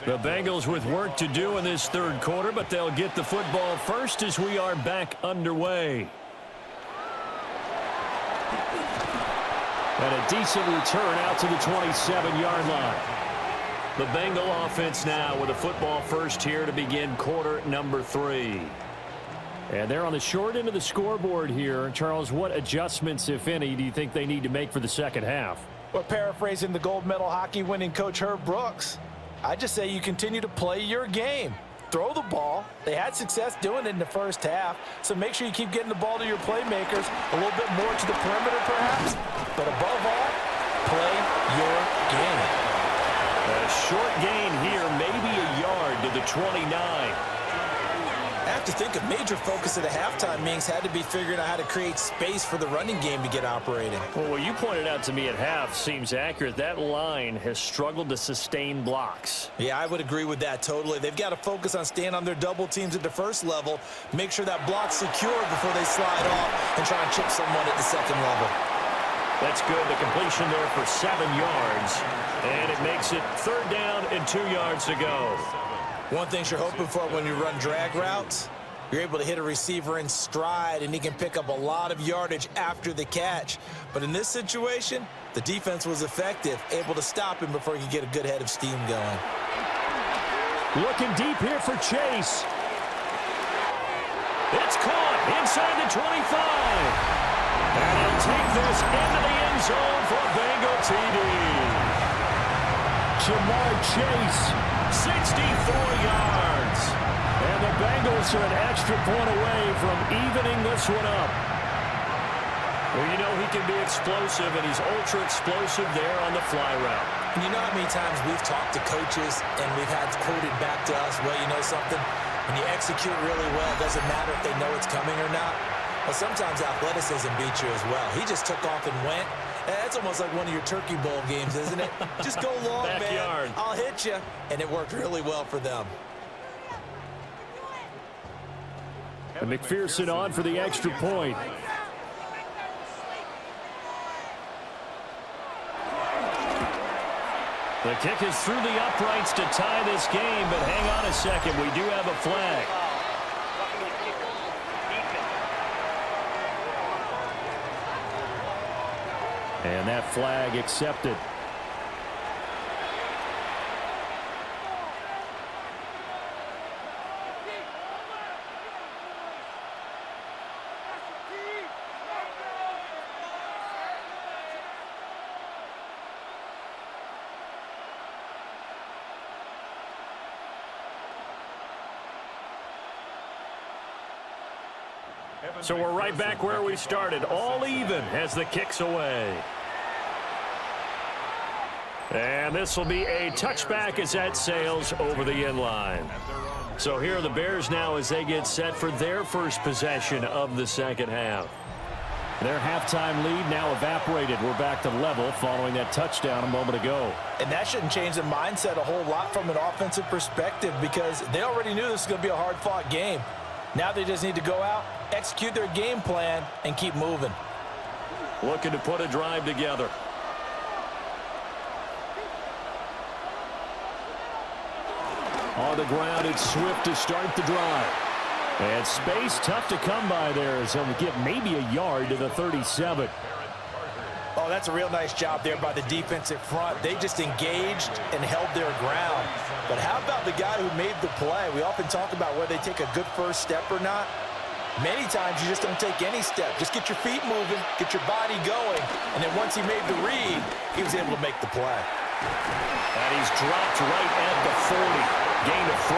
The Bengals with work to do in this third quarter, but they'll get the football first as we are back underway. And a decent return out to the 27-yard line. The Bengal offense now with a football first here to begin quarter number 3. And they're on the short end of the scoreboard here. Charles, what adjustments, if any, do you think they need to make for the second half? Well, paraphrasing the gold medal hockey winning coach Herb Brooks, I just say you continue to play your game. Throw the ball. They had success doing it in the first half, so make sure you keep getting the ball to your playmakers, a little bit more to the perimeter perhaps, but above all, play your game. A short gain here, maybe a yard to the 29. I have to think a major focus of the halftime meetings had to be figuring out how to create space for the running game to get operating. Well, what you pointed out to me at half seems accurate. That line has struggled to sustain blocks. Yeah, I would agree with that totally. They've got to focus on staying on their double teams at the first level, make sure that block's secure before they slide off and try and chip someone at the second level. That's good. The completion there for 7 yards, and it makes it third down and 2 yards to go. One thing you're hoping for when you run drag routes, you're able to hit a receiver in stride, and he can pick up a lot of yardage after the catch. But in this situation, the defense was effective, able to stop him before he could get a good head of steam going. Looking deep here for Chase. It's caught inside the 25. And he'll take this into the end zone for a Bengal TD. Jamar Chase, 64 yards. And the Bengals are an extra point away from evening this one up. Well, you know he can be explosive, and he's ultra explosive there on the fly route. And you know how many times we've talked to coaches and we've had quoted back to us, well, you know something? When you execute really well, it doesn't matter if they know it's coming or not. But sometimes athleticism beats you as well. He just took off and went, That's almost like one of your Turkey Bowl games, isn't it? Just go long, Backyard. man. I'll hit you. And it worked really well for them. And McPherson on for the extra point. The kick is through the uprights to tie this game, but hang on a second. We do have a flag. And that flag accepted. So we're right back where we started, all even as the kick's away. And this will be a touchback as that sails over the end line. So here are the Bears now as they get set for their first possession of the second half. Their halftime lead now evaporated. We're back to level following that touchdown a moment ago. And that shouldn't change the mindset a whole lot from an offensive perspective because they already knew this was going to be a hard-fought game. Now they just need to go out, execute their game plan, and keep moving. Looking to put a drive together. On the ground, it's Swift to start the drive. And space tough to come by there as he'll get maybe a yard to the 37. Oh, that's a real nice job there by the defensive front. They just engaged and held their ground. But how about the guy who made the play? We often talk about whether they take a good first step or not. Many times you just don't take any step. Just get your feet moving, get your body going, and then once he made the read, he was able to make the play. And he's dropped right at the 40. Gain of 3.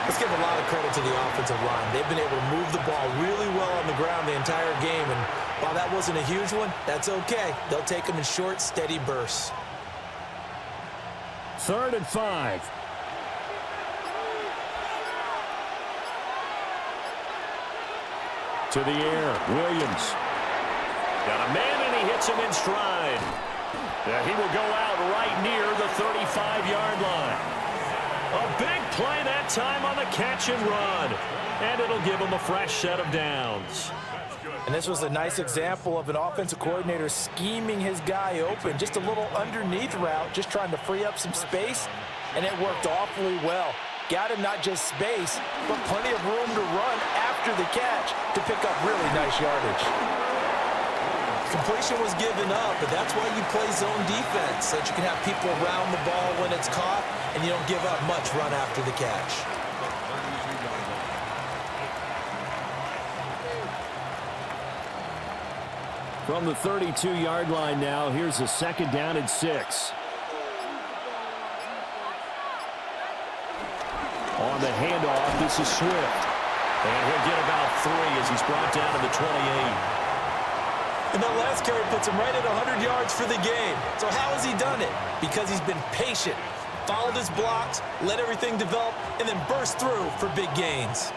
Let's give a lot of credit to the offensive line. They've been able to move the ball really well on the ground the entire game. And while that wasn't a huge one, that's okay. They'll take them in short, steady bursts. 3rd and 5. To the air, Williams. Got a man, and he hits him in stride. He will go out right near the 35-yard line. A big play that time on the catch and run. And it'll give him a fresh set of downs. And this was a nice example of an offensive coordinator scheming his guy open. Just a little underneath route, just trying to free up some space. And it worked awfully well. Got him not just space, but plenty of room to run after the catch to pick up really nice yardage. Completion was given up, but that's why you play zone defense, so that you can have people around the ball when it's caught, and you don't give up much run after the catch. From the 32-yard line now, here's a 2nd down and 6. On the handoff, this is Swift. And he'll get about 3 as he's brought down to the 28. And that last carry puts him right at 100 yards for the game. So how has he done it? Because he's been patient, followed his blocks, let everything develop, and then burst through for big gains.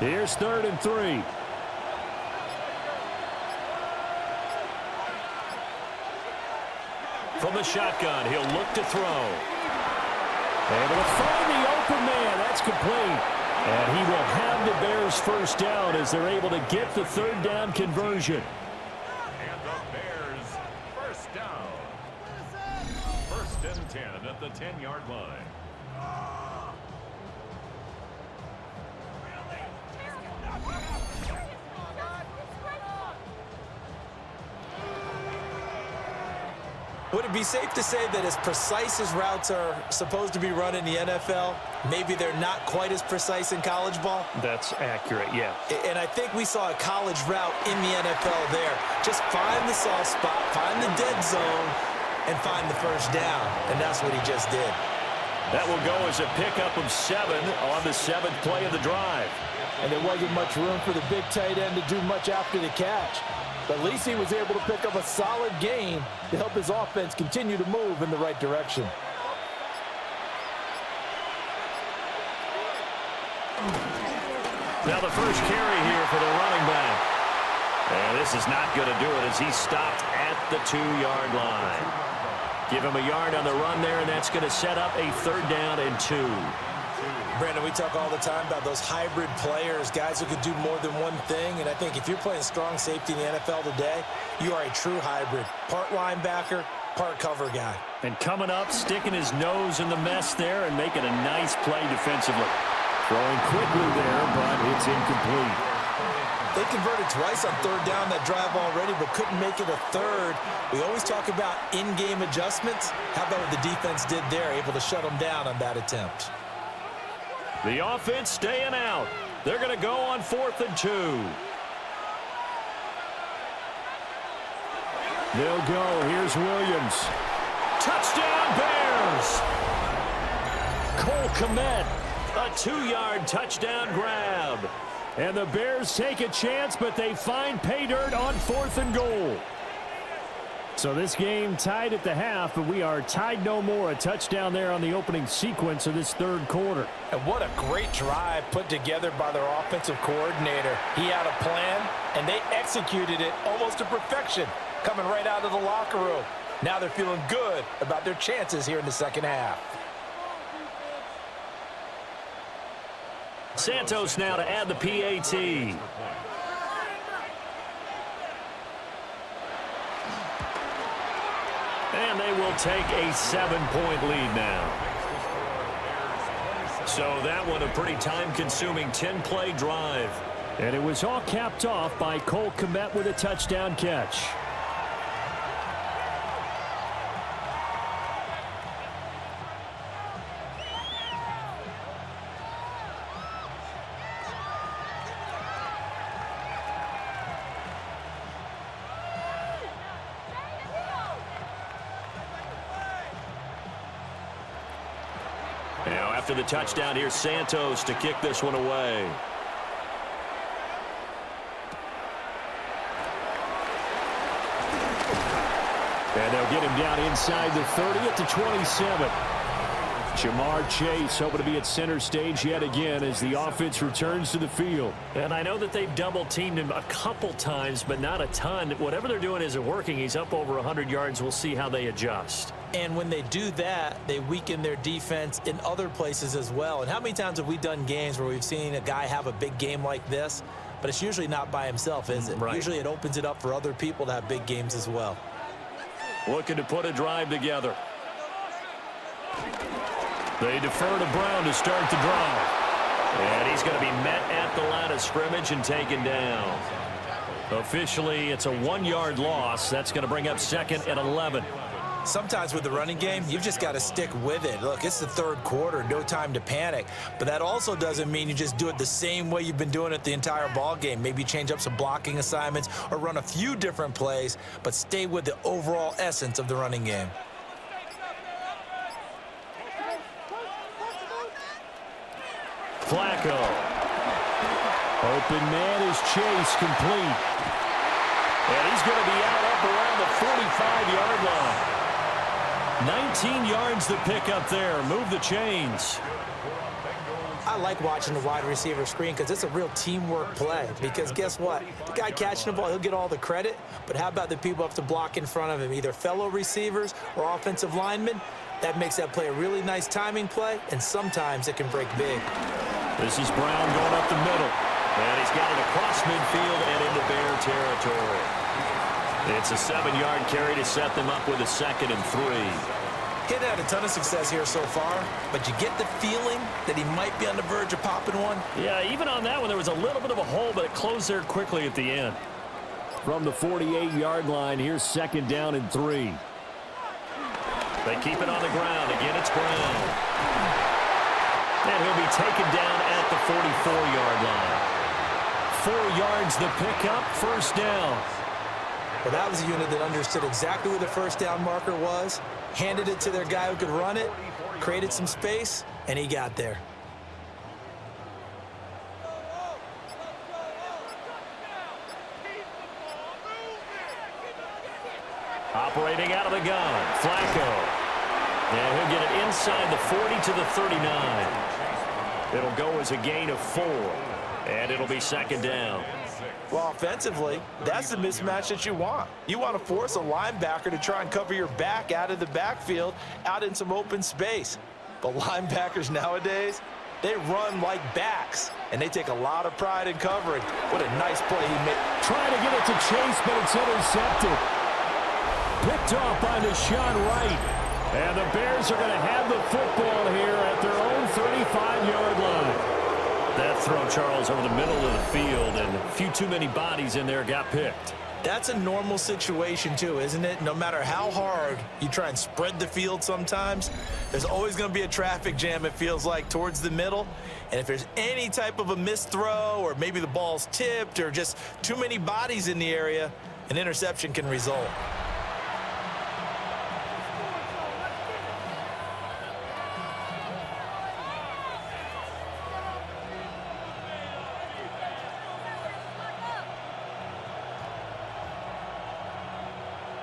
Here's 3rd and 3. From the shotgun, he'll look to throw. Able to find the open man. That's complete. And he will have the Bears first down as they're able to get the 3rd down conversion. And the Bears first down. 1st and 10 at the 10-yard line. Would it be safe to say that as precise as routes are supposed to be run in the NFL, maybe they're not quite as precise in college ball? That's accurate, yeah. And I think we saw a college route in the NFL there. Just find the soft spot, find the dead zone, and find the first down. And that's what he just did. That will go as a pickup of 7 on the 7th play of the drive. And there wasn't much room for the big tight end to do much after the catch. But at least he was able to pick up a solid gain to help his offense continue to move in the right direction. Now the first carry here for the running back. And this is not going to do it as he stopped at the 2-yard line. Give him a yard on the run there, and that's going to set up a 3rd down and 2. Brandon, we talk all the time about those hybrid players, guys who could do more than one thing. And I think if you're playing strong safety in the NFL today, you are a true hybrid. Part linebacker, part cover guy. And coming up, sticking his nose in the mess there and making a nice play defensively. Throwing quickly there, but it's incomplete. They converted twice on 3rd down that drive already, but couldn't make it a 3rd. We always talk about in-game adjustments. How about what the defense did there, able to shut them down on that attempt? The offense staying out. They're going to go on 4th and 2. They'll go. Here's Williams. Touchdown, Bears! Cole Kmet, a 2-yard touchdown grab. And the Bears take a chance, but they find pay dirt on 4th and goal. So this game tied at the half, but we are tied no more. A touchdown there on the opening sequence of this 3rd quarter. And what a great drive put together by their offensive coordinator. He had a plan, and they executed it almost to perfection, coming right out of the locker room. Now they're feeling good about their chances here in the 2nd half. Santos now to add the PAT. And they will take a 7-point lead now. So that one a pretty time-consuming 10-play drive. And it was all capped off by Cole Kmet with a touchdown catch. Now after the touchdown, here's Santos to kick this one away. And they'll get him down inside the 30 at the 27. Jamar Chase hoping to be at center stage yet again as the offense returns to the field. And I know that they've double-teamed him a couple times, but not a ton. Whatever they're doing isn't working. He's up over 100 yards. We'll see how they adjust. And when they do that, they weaken their defense in other places as well. And how many times have we done games where we've seen a guy have a big game like this, but it's usually not by himself, is it? Right. Usually it opens it up for other people to have big games as well. Looking to put a drive together. They defer to Brown to start the drive. And he's going to be met at the line of scrimmage and taken down. Officially, it's a 1-yard loss. That's going to bring up 2nd and 11. Sometimes with the running game, you've just got to stick with it. Look, it's the 3rd quarter, no time to panic. But that also doesn't mean you just do it the same way you've been doing it the entire ball game. Maybe change up some blocking assignments or run a few different plays, but stay with the overall essence of the running game. Flacco. Open man is Chase, complete. And he's going to be out up around the 45-yard line. 19 yards to pick up there. Move the chains. I like watching the wide receiver screen because it's a real teamwork play. Because guess what? The guy catching the ball, he'll get all the credit. But how about the people have to block in front of him, either fellow receivers or offensive linemen? That makes that play a really nice timing play, and sometimes it can break big. This is Brown going up the middle. And he's got it across midfield and into Bear territory. It's a 7-yard carry to set them up with a 2nd and 3. Kid had a ton of success here so far, but you get the feeling that he might be on the verge of popping one. Yeah, even on that one, there was a little bit of a hole, but it closed there quickly at the end. From the 48-yard line, here's 2nd down and 3. They keep it on the ground. Again, it's Brown. And he'll be taken down at the 44-yard line. 4 yards the pickup, 1st down. Well, that was a unit that understood exactly where the 1st down marker was, handed it to their guy who could run it, created some space, and he got there. Operating out of the gun, Flacco. And he'll get it inside the 40 to the 39. It'll go as a gain of 4, and it'll be 2nd down. Well, offensively, that's the mismatch that you want. You want to force a linebacker to try and cover your back out of the backfield, out in some open space. But linebackers nowadays, they run like backs, and they take a lot of pride in covering. What a nice play he made. Trying to get it to Chase, but it's intercepted. Picked off by Deshaun Wright. And the Bears are going to have the football here at their own 35-yard line. That throw, Charles, over the middle of the field, and a few too many bodies in there got picked. That's a normal situation too, isn't it? No matter how hard you try and spread the field sometimes, there's always going to be a traffic jam, it feels like, towards the middle. And if there's any type of a missed throw, or maybe the ball's tipped, or just too many bodies in the area, an interception can result.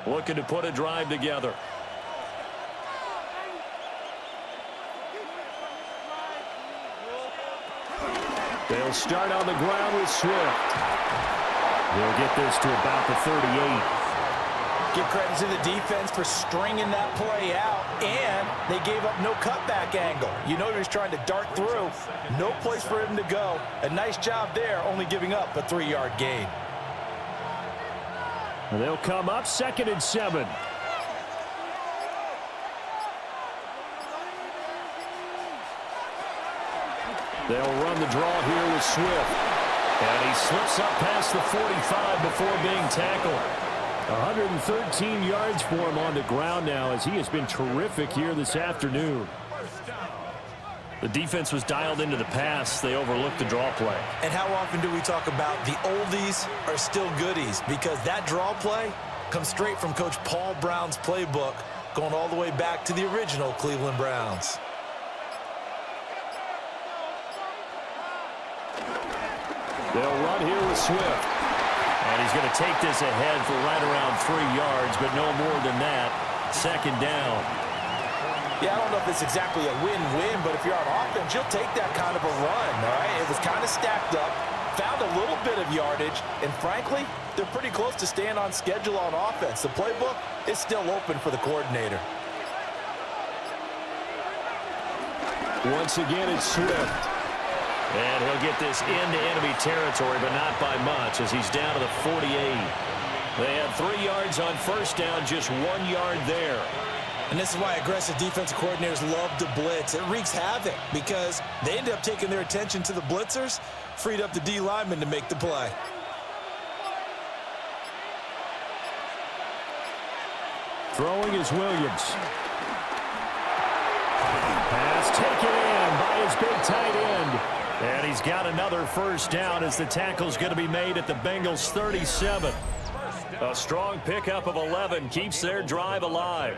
Looking to put a drive together. They'll start on the ground with Swift. They'll get this to about the 38. Give credit to the defense for stringing that play out, and they gave up no cutback angle. You know he was trying to dart through. No place for him to go. A nice job there, only giving up a 3-yard gain. They'll come up 2nd and 7. They'll run the draw here with Swift. And he slips up past the 45 before being tackled. 113 yards for him on the ground now, as he has been terrific here this afternoon. The defense was dialed into the pass. They overlooked the draw play. And how often do we talk about the oldies are still goodies? Because that draw play comes straight from Coach Paul Brown's playbook, going all the way back to the original Cleveland Browns. They'll run here with Swift. And he's going to take this ahead for right around 3 yards, but no more than that. 2nd down. Yeah, I don't know if it's exactly a win-win, but if you're on offense, you'll take that kind of a run, all right? It was kind of stacked up, found a little bit of yardage, and frankly, they're pretty close to staying on schedule on offense. The playbook is still open for the coordinator. Once again, it's Swift. And he'll get this into enemy territory, but not by much, as he's down to the 48. They had 3 yards on 1st down, just 1 yard there. And this is why aggressive defensive coordinators love to blitz. It wreaks havoc because they end up taking their attention to the blitzers, freed up the D lineman to make the play. Throwing is Williams. Pass taken in by his big tight end. And he's got another 1st down as the tackle's going to be made at the Bengals 37. A strong pickup of 11 keeps their drive alive.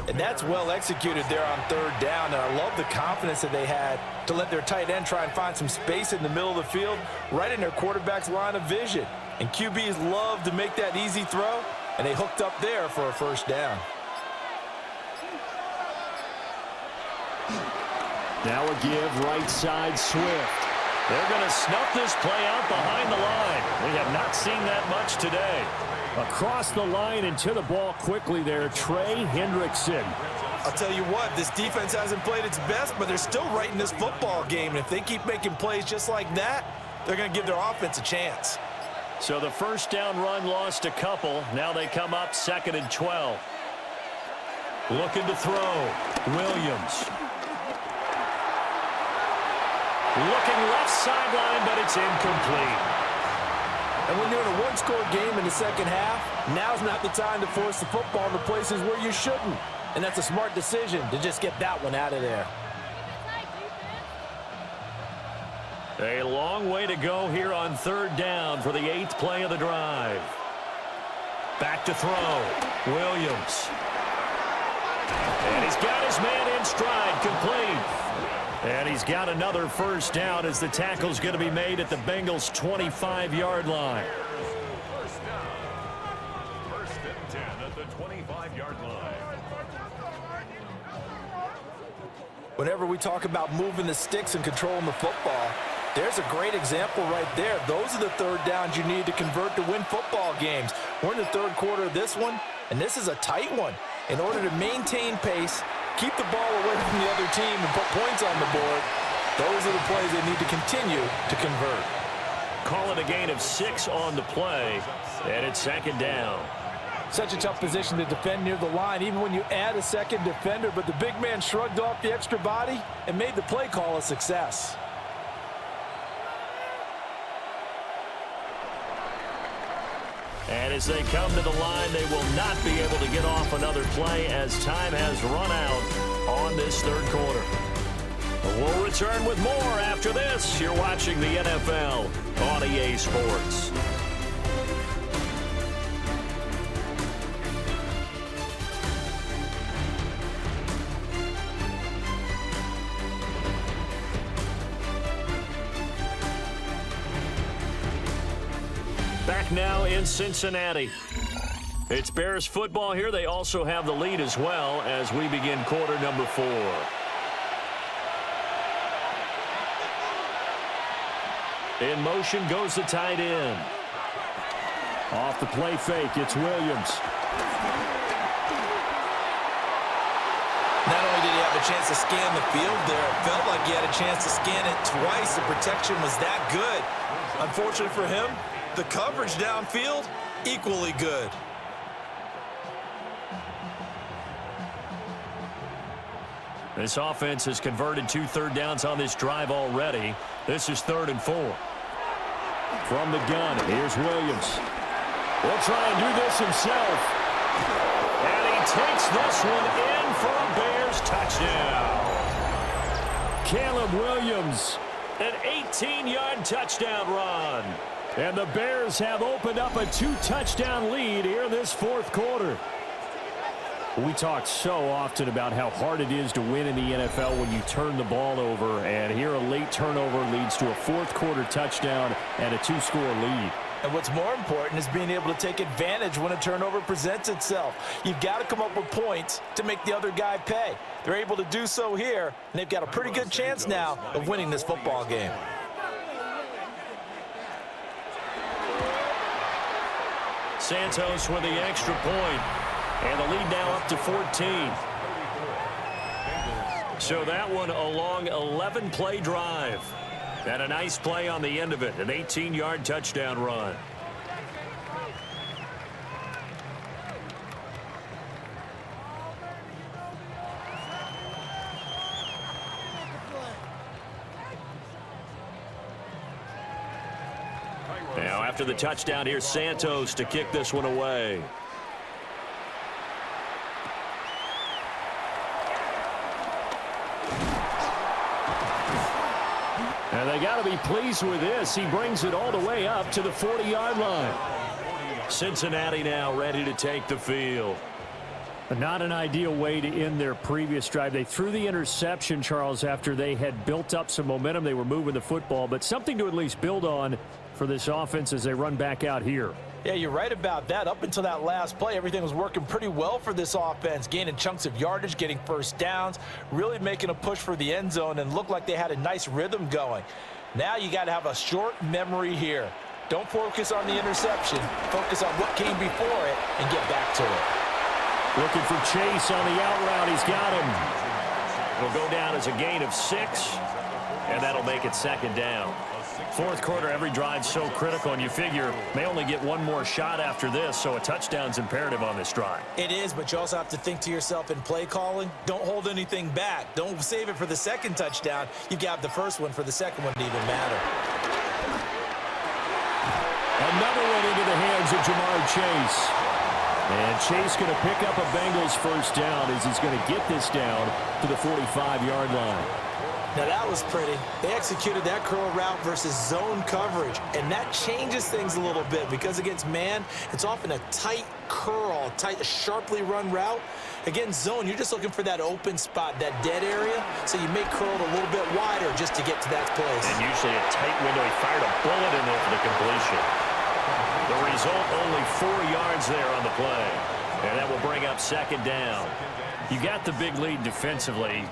And that's well executed there on 3rd down. And I love the confidence that they had to let their tight end try and find some space in the middle of the field, right in their quarterback's line of vision. And QBs love to make that easy throw, and they hooked up there for a 1st down. Now a give right side Swift. They're going to snuff this play out behind the line. We have not seen that much today. Across the line and to the ball quickly there, Trey Hendrickson. I'll tell you what, this defense hasn't played its best, but they're still right in this football game. And if they keep making plays just like that, they're going to give their offense a chance. So the 1st down run lost a couple. Now they come up 2nd and 12. Looking to throw. Williams. Looking left sideline, but it's incomplete. And when you're in a one-score game in the 2nd half, now's not the time to force the football into places where you shouldn't. And that's a smart decision to just get that one out of there. A long way to go here on 3rd down for the 8th play of the drive. Back to throw. Williams. And he's got his man in stride, complete. And he's got another 1st down as the tackle's going to be made at the Bengals' 25-yard line. 1st down. 1st and 10 at the 25-yard line. Whenever we talk about moving the sticks and controlling the football, There's a great example right there. Those are the third downs you need to convert to win football games. We're in the third quarter of this one, and this is a tight one. In order to maintain pace, keep the ball away from the other team, and put points on the board, those are the plays they need to continue to convert. Call it a gain of 6 on the play, and it's second down. Such a tough position to defend near the line, even when you add a second defender, but the big man shrugged off the extra body and made the play call a success. And as they come to the line, they will not be able to get off another play as time has run out on this third quarter. We'll return with more after this. You're watching the NFL on EA Sports. Back now in Cincinnati. It's Bears football here. They also have the lead as well as we begin quarter number 4. In motion goes the tight end. Off the play fake, it's Williams. Not only did he have a chance to scan the field there, it felt like he had a chance to scan it twice. The protection was that good. Unfortunately for him, the coverage downfield, equally good. This offense has converted 2 third downs on this drive already. This is 3rd and 4. From the gun, here's Williams. He'll try and do this himself. And he takes this one in for a Bears touchdown. Caleb Williams. An 18-yard touchdown run. And the Bears have opened up a 2-touchdown lead here in this fourth quarter. We talk so often about how hard it is to win in the NFL when you turn the ball over, and here a late turnover leads to a fourth quarter touchdown and a 2-score lead. And what's more important is being able to take advantage when a turnover presents itself. You've got to come up with points to make the other guy pay. They're able to do so here, and they've got a pretty good chance now of winning this football game. Santos with the extra point. And the lead now up to 14. So that one a long 11-play drive. And a nice play on the end of it. An 18-yard touchdown run. Now after the touchdown, here's Santos to kick this one away. And they got to be pleased with this. He brings it all the way up to the 40-yard line. Cincinnati now ready to take the field. Not an ideal way to end their previous drive. They threw the interception, Charles, after they had built up some momentum. They were moving the football, but something to at least build on for this offense as they run back out here. Yeah, you're right about that. Up until that last play, everything was working pretty well for this offense, gaining chunks of yardage, getting first downs, really making a push for the end zone, and looked like they had a nice rhythm going. Now you got to have a short memory here. Don't focus on the interception. Focus on what came before it and get back to it. Looking for Chase on the out route. He's got him. It'll go down as a gain of 6, and that'll make it second down. Fourth quarter, every drive so critical, and you figure may only get one more shot after this, so a touchdown's imperative on this drive. It is, but you also have to think to yourself in play calling, don't hold anything back. Don't save it for the second touchdown. You've got the first one for the second one to even matter. Another one into the hands of Jamar Chase. And Chase going to pick up a Bengals first down as he's going to get this down to the 45-yard line. Now that was pretty. They executed that curl route versus zone coverage, and that changes things a little bit because against man, it's often a tight curl, tight, sharply run route. Against zone, you're just looking for that open spot, that dead area, so you may curl it a little bit wider just to get to that place. And usually a tight window. He fired a bullet in there for the completion. The result, only 4 yards there on the play. And that will bring up second down. You got the big lead defensively,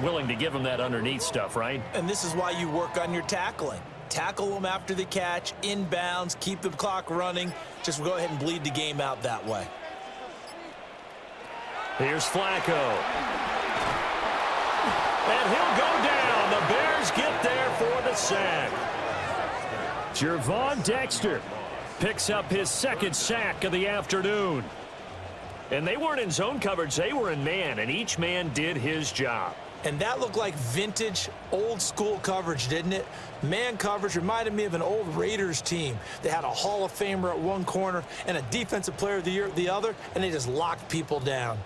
willing to give them that underneath stuff, right? And this is why you work on your tackling. Tackle them after the catch, inbounds, keep the clock running. Just go ahead and bleed the game out that way. Here's Flacco. And he'll go down. The Bears get there for the sack. Gervon Dexter picks up his second sack of the afternoon. And they weren't in zone coverage. They were in man, and each man did his job. And that looked like vintage, old-school coverage, didn't it? Man coverage reminded me of an old Raiders team. They had a Hall of Famer at one corner and a Defensive Player of the Year at the other, and they just locked people down.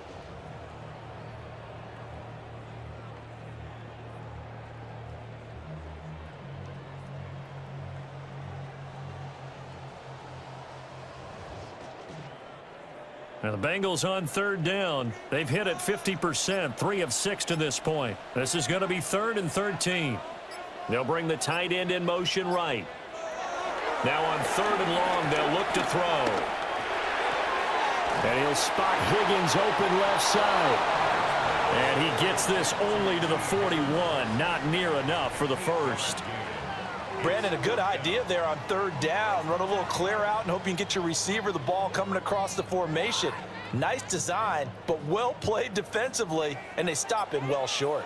Now the Bengals on third down. They've hit it 50%, 3 of 6 to this point. This is going to be 3rd and 13. They'll bring the tight end in motion right. Now on 3rd and long, they'll look to throw. And he'll spot Higgins open left side. And he gets this only to the 41, not near enough for the first. Brandon, a good idea there on 3rd down. Run a little clear out and hope you can get your receiver the ball coming across the formation. Nice design, but well played defensively, and they stop him well short.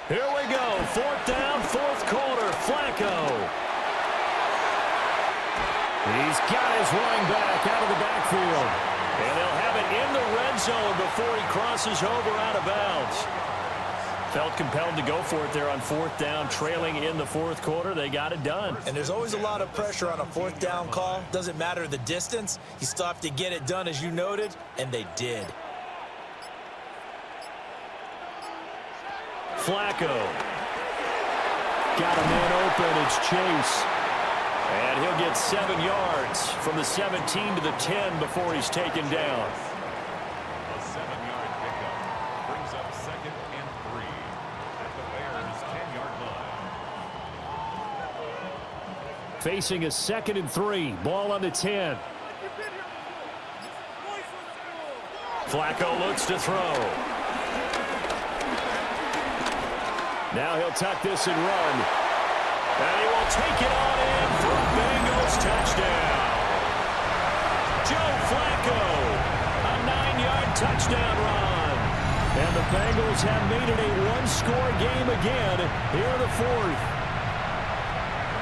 Here we go. 4th down, 4th quarter. Flacco. He's got his running back out of the backfield. And they'll have it in the red zone before he crosses over out of bounds. Felt compelled to go for it there on 4th down, trailing in the 4th quarter. They got it done. And there's always a lot of pressure on a 4th down call. Doesn't matter the distance. You still have to get it done, as you noted, and they did. Flacco. Got a man open. It's Chase. And he'll get 7 yards from the 17 to the 10 before he's taken down. A 7-yard pickup brings up 2nd and 3 at the Bears' 10-yard line. Facing a 2nd and 3. Ball on the 10. Flacco looks to throw. Now he'll tuck this and run. And he will take it on in for a Bengals touchdown. Joe Flacco, a 9-yard touchdown run. And the Bengals have made it a one-score game again here in the 4th.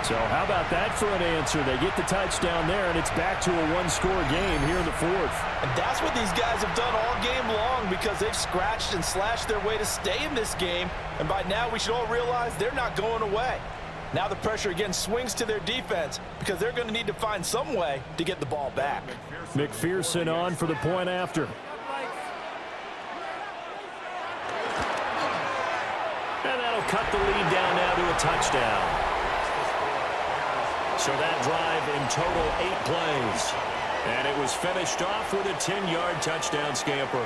So how about that for an answer? They get the touchdown there, and it's back to a one-score game here in the 4th. And that's what these guys have done all game long, because they've scratched and slashed their way to stay in this game. And by now, we should all realize they're not going away. Now the pressure again swings to their defense, because they're going to need to find some way to get the ball back. McPherson on for the point after. And that'll cut the lead down now to a touchdown. So that drive in total 8 plays. And it was finished off with a 10-yard touchdown scamper.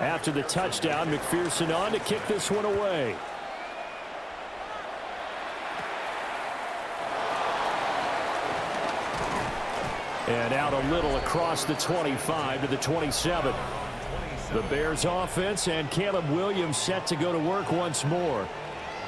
After the touchdown, McPherson on to kick this one away. And out a little across the 25 to the 27. The Bears offense and Caleb Williams set to go to work once more.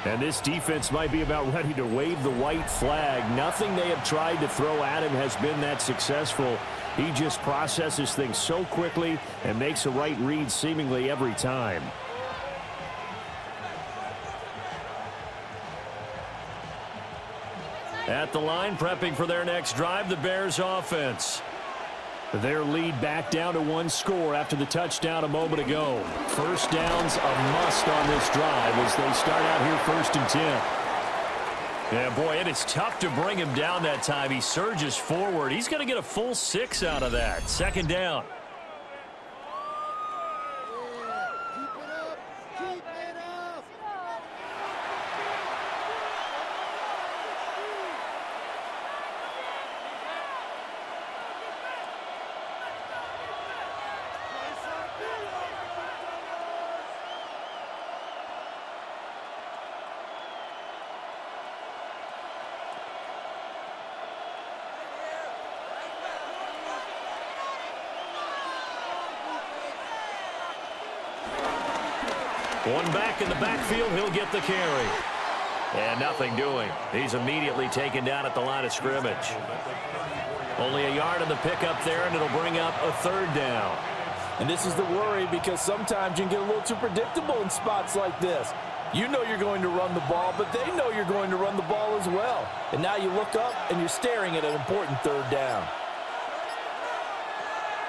And this defense might be about ready to wave the white flag. Nothing they have tried to throw at him has been that successful. He just processes things so quickly and makes a right read seemingly every time. At the line, prepping for their next drive, the Bears offense. Their lead back down to 1 score after the touchdown a moment ago. First down's a must on this drive as they start out here 1st and 10. Yeah, boy, it is tough to bring him down that time. He surges forward. He's going to get a full 6 out of that. 2nd down. One back in the backfield. He'll get the carry. And nothing doing. He's immediately taken down at the line of scrimmage. Only a yard in the pickup there, and it'll bring up a third down. And this is the worry, because sometimes you can get a little too predictable in spots like this. You know you're going to run the ball, but they know you're going to run the ball as well. And now you look up, and you're staring at an important third down.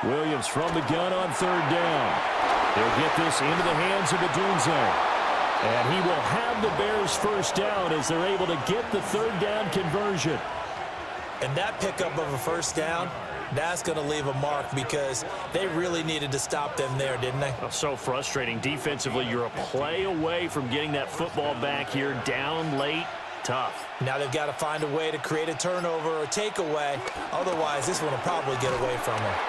Williams from the gun on third down. He'll get this into the hands of Adunze. And he will have the Bears first down as they're able to get the third down conversion. And that pickup of a first down, that's going to leave a mark, because they really needed to stop them there, didn't they? Oh, so frustrating. Defensively, you're a play away from getting that football back here, down late. Tough. Now they've got to find a way to create a turnover or takeaway. Otherwise, this one will probably get away from them.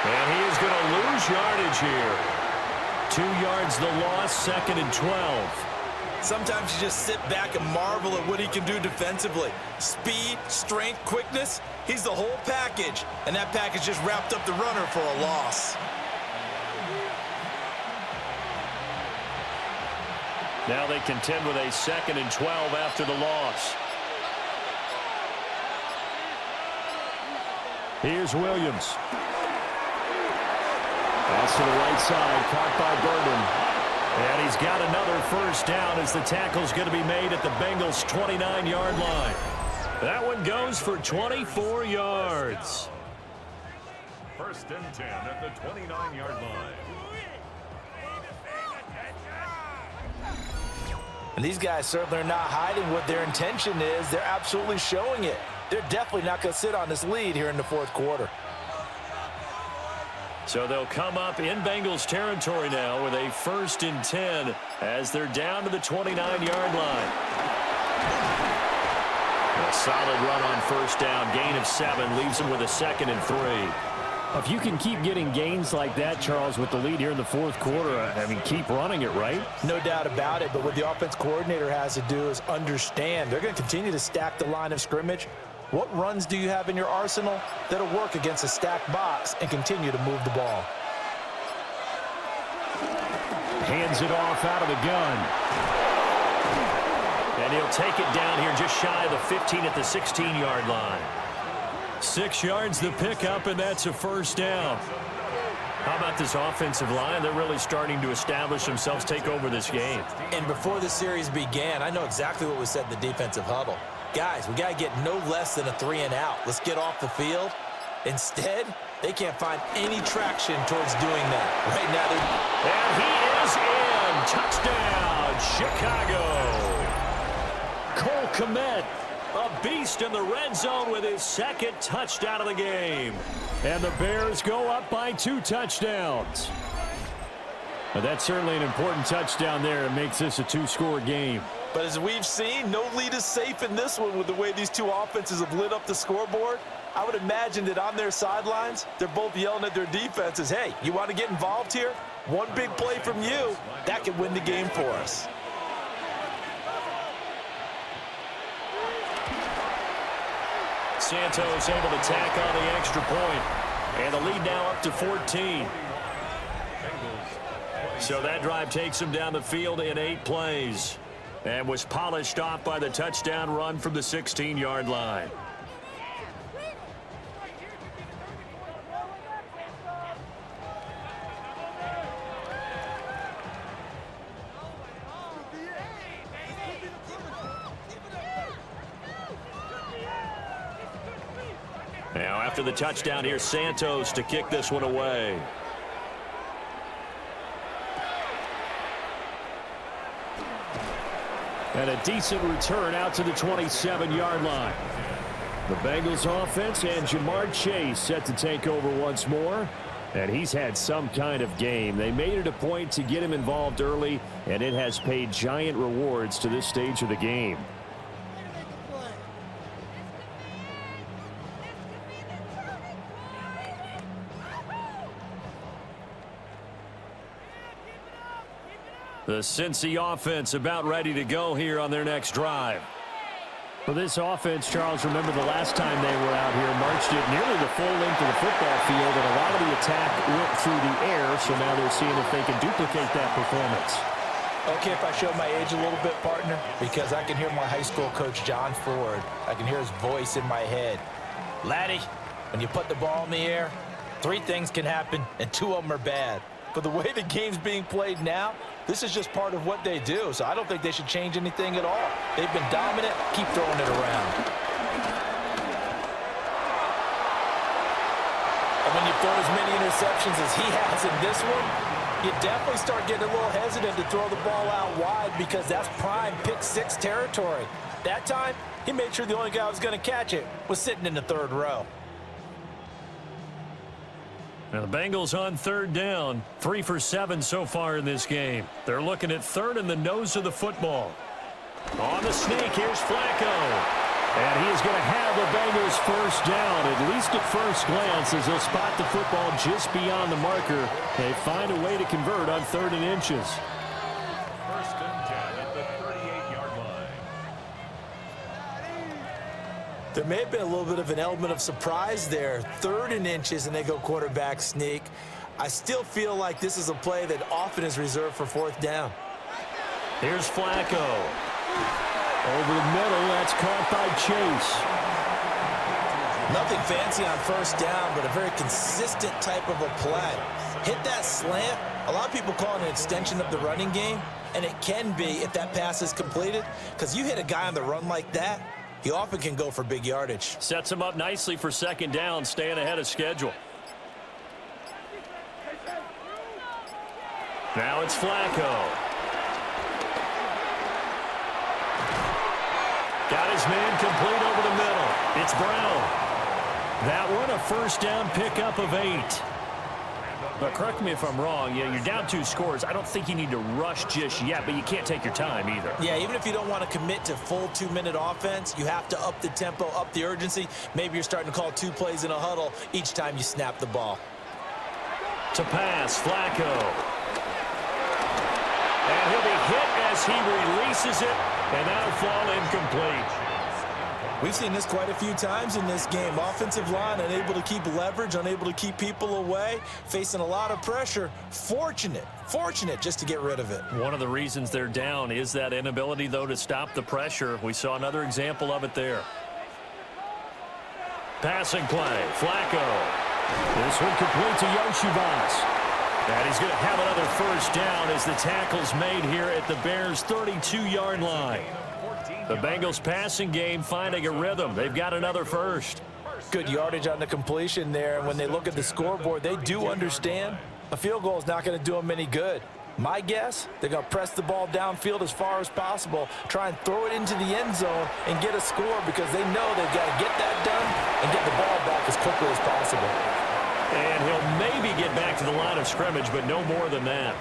And he is going to lose yardage here. 2 yards the loss, 2nd and 12. Sometimes you just sit back and marvel at what he can do defensively. Speed, strength, quickness, he's the whole package. And that package just wrapped up the runner for a loss. Now they contend with a 2nd and 12 after the loss. Here's Williams. Pass to the right side, caught by Burden. And he's got another first down as the tackle's going to be made at the Bengals' 29-yard line. That one goes for 24 yards. 1st and 10 at the 29-yard line. And these guys certainly are not hiding what their intention is. They're absolutely showing it. They're definitely not going to sit on this lead here in the 4th quarter. So they'll come up in Bengals territory now with a 1st and 10 as they're down to the 29-yard line. A solid run on first down, gain of 7, leaves them with a 2nd and 3. If you can keep getting gains like that, Charles, with the lead here in the 4th quarter, I mean, keep running it, right? No doubt about it, but what the offense coordinator has to do is understand they're going to continue to stack the line of scrimmage. What runs do you have in your arsenal that'll work against a stacked box and continue to move the ball? Hands it off out of the gun. And he'll take it down here just shy of the 15 at the 16-yard line. 6 yards the pickup, and that's a first down. How about this offensive line? They're really starting to establish themselves, take over this game. And before the series began, I know exactly what was said in the defensive huddle. Guys, we got to get no less than a 3 and out. Let's get off the field. Instead, they can't find any traction towards doing that. Right now, and he is in. Touchdown, Chicago. Cole Kmet, a beast in the red zone with his 2nd touchdown of the game. And the Bears go up by 2 touchdowns. But that's certainly an important touchdown there. It makes this a 2-score game. But as we've seen, no lead is safe in this one with the way these two offenses have lit up the scoreboard. I would imagine that on their sidelines, they're both yelling at their defenses, hey, you want to get involved here? One big play from you, that could win the game for us. Santos able to tack on the extra point. And the lead now up to 14. So that drive takes them down the field in 8 plays. And was polished off by the touchdown run from the 16-yard line. Now after the touchdown, here's Santos to kick this one away. And a decent return out to the 27-yard line. The Bengals offense and Jamar Chase set to take over once more. And he's had some kind of game. They made it a point to get him involved early, and it has paid giant rewards to this stage of the game. The Cincy offense about ready to go here on their next drive. For this offense, Charles, remember the last time they were out here, marched it nearly the full length of the football field, and a lot of the attack went through the air, so now they're seeing if they can duplicate that performance. Okay, if I show my age a little bit, partner, because I can hear my high school coach, John Ford. I can hear his voice in my head. Laddie, when you put the ball in the air, 3 things can happen, and 2 of them are bad. But the way the game's being played now, this is just part of what they do, so I don't think they should change anything at all. They've been dominant. Keep throwing it around. And when you throw as many interceptions as he has in this one, you definitely start getting a little hesitant to throw the ball out wide because that's prime pick 6 territory. That time, he made sure the only guy who was going to catch it was sitting in the 3rd row. Now the Bengals on 3rd down, 3 for 7 so far in this game. They're looking at 3rd in the nose of the football. On the sneak, here's Flacco. And he is going to have the Bengals first down, at least at first glance, as they'll spot the football just beyond the marker. They find a way to convert on 3rd and inches. First and 10 at the 38-yard line. There may have been a little bit of an element of surprise there. 3rd and inches, and they go quarterback sneak. I still feel like this is a play that often is reserved for 4th down. Here's Flacco. Over the middle, that's caught by Chase. Nothing fancy on 1st down, but a very consistent type of a play. Hit that slant. A lot of people call it an extension of the running game, and it can be if that pass is completed, because you hit a guy on the run like that, he often can go for big yardage. Sets him up nicely for 2nd down, staying ahead of schedule. Now it's Flacco. Got his man complete over the middle. It's Brown. That one a 1st down pickup of 8. But correct me if I'm wrong. Yeah, you're down 2 scores. I don't think you need to rush just yet, but you can't take your time either. Yeah, even if you don't want to commit to full 2-minute offense, you have to up the tempo, up the urgency. Maybe you're starting to call 2 plays in a huddle each time you snap the ball. To pass, Flacco. And he'll be hit as he releases it, and that'll fall incomplete. We've seen this quite a few times in this game. Offensive line unable to keep leverage, unable to keep people away, facing a lot of pressure. Fortunate just to get rid of it. One of the reasons they're down is that inability, though, to stop the pressure. We saw another example of it there. Passing play, Flacco. This one complete to Yoshivas. And he's going to have another 1st down as the tackle's made here at the Bears' 32-yard line. The Bengals passing game finding a rhythm. They've got another 1st. Good yardage on the completion there. And when they look at the scoreboard, they do understand a field goal is not going to do them any good. My guess, they're going to press the ball downfield as far as possible, try and throw it into the end zone and get a score because they know they've got to get that done and get the ball back as quickly as possible. And he'll maybe get back to the line of scrimmage, but no more than that.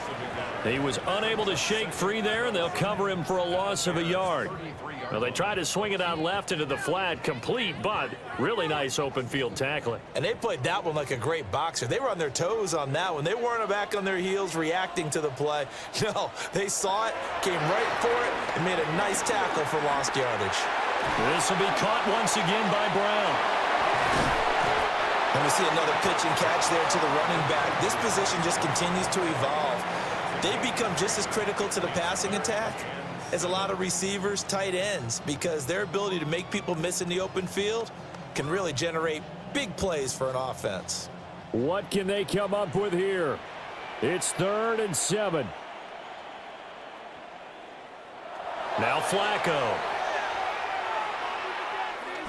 He was unable to shake free there, and they'll cover him for a loss of a yard. Well, they tried to swing it out left into the flat, complete, but really nice open field tackling. And they played that one like a great boxer. They were on their toes on that one. They weren't back on their heels reacting to the play. No, they saw it, came right for it, and made a nice tackle for lost yardage. This will be caught once again by Brown. And we see another pitch and catch there to the running back. This position just continues to evolve. They become just as critical to the passing attack as a lot of receivers, tight ends, because their ability to make people miss in the open field can really generate big plays for an offense. What can they come up with here? It's 3rd and 7. Now Flacco.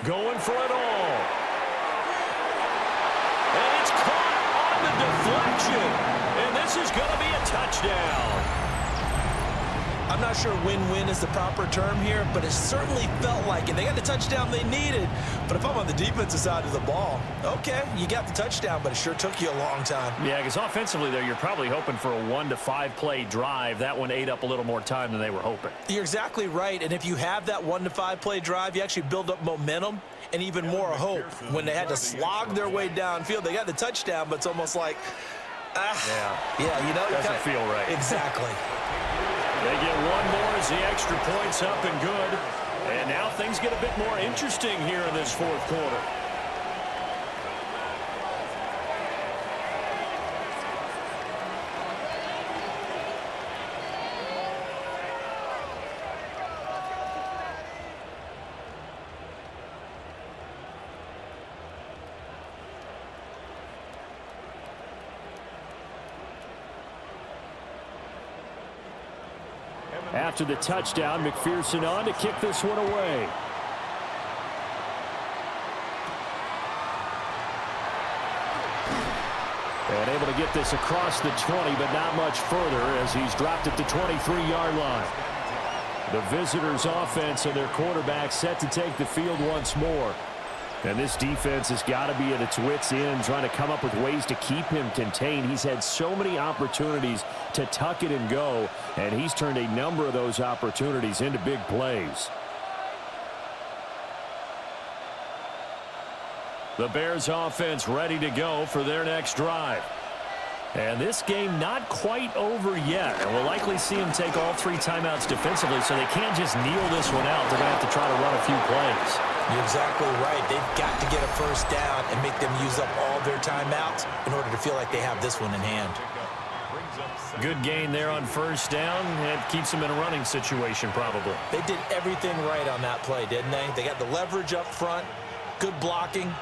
Going for it all. And it's caught on the deflection. And this is going to be a touchdown. I'm not sure win-win is the proper term here, but it certainly felt like it. They got the touchdown they needed, but if I'm on the defensive side of the ball, okay, you got the touchdown, but it sure took you a long time. Yeah, because offensively there, you're probably hoping for a 1 to 5 play drive. That one ate up a little more time than they were hoping. You're exactly right, and if you have that 1 to 5 play drive, you actually build up momentum and even more hope. When they had to slog their way downfield, they got the touchdown, but it's almost like, yeah, you know, doesn't feel right. Exactly. They get one more as the extra point's up and good. And now things get a bit more interesting here in this 4th quarter. After the touchdown, McPherson on to kick this one away. And able to get this across the 20, but not much further as he's dropped at the 23-yard line. The visitors' offense and their quarterback set to take the field once more. And this defense has got to be at its wits' end, trying to come up with ways to keep him contained. He's had so many opportunities to tuck it and go, and he's turned a number of those opportunities into big plays. The Bears offense ready to go for their next drive. And this game not quite over yet. And we'll likely see them take all 3 timeouts defensively, so they can't just kneel this one out. They're going to have to try to run a few plays. You're exactly right. They've got to get a first down and make them use up all their timeouts in order to feel like they have this one in hand. Good gain there on first down. It keeps them in a running situation probably. They did everything right on that play, didn't they? They got the leverage up front, good blocking,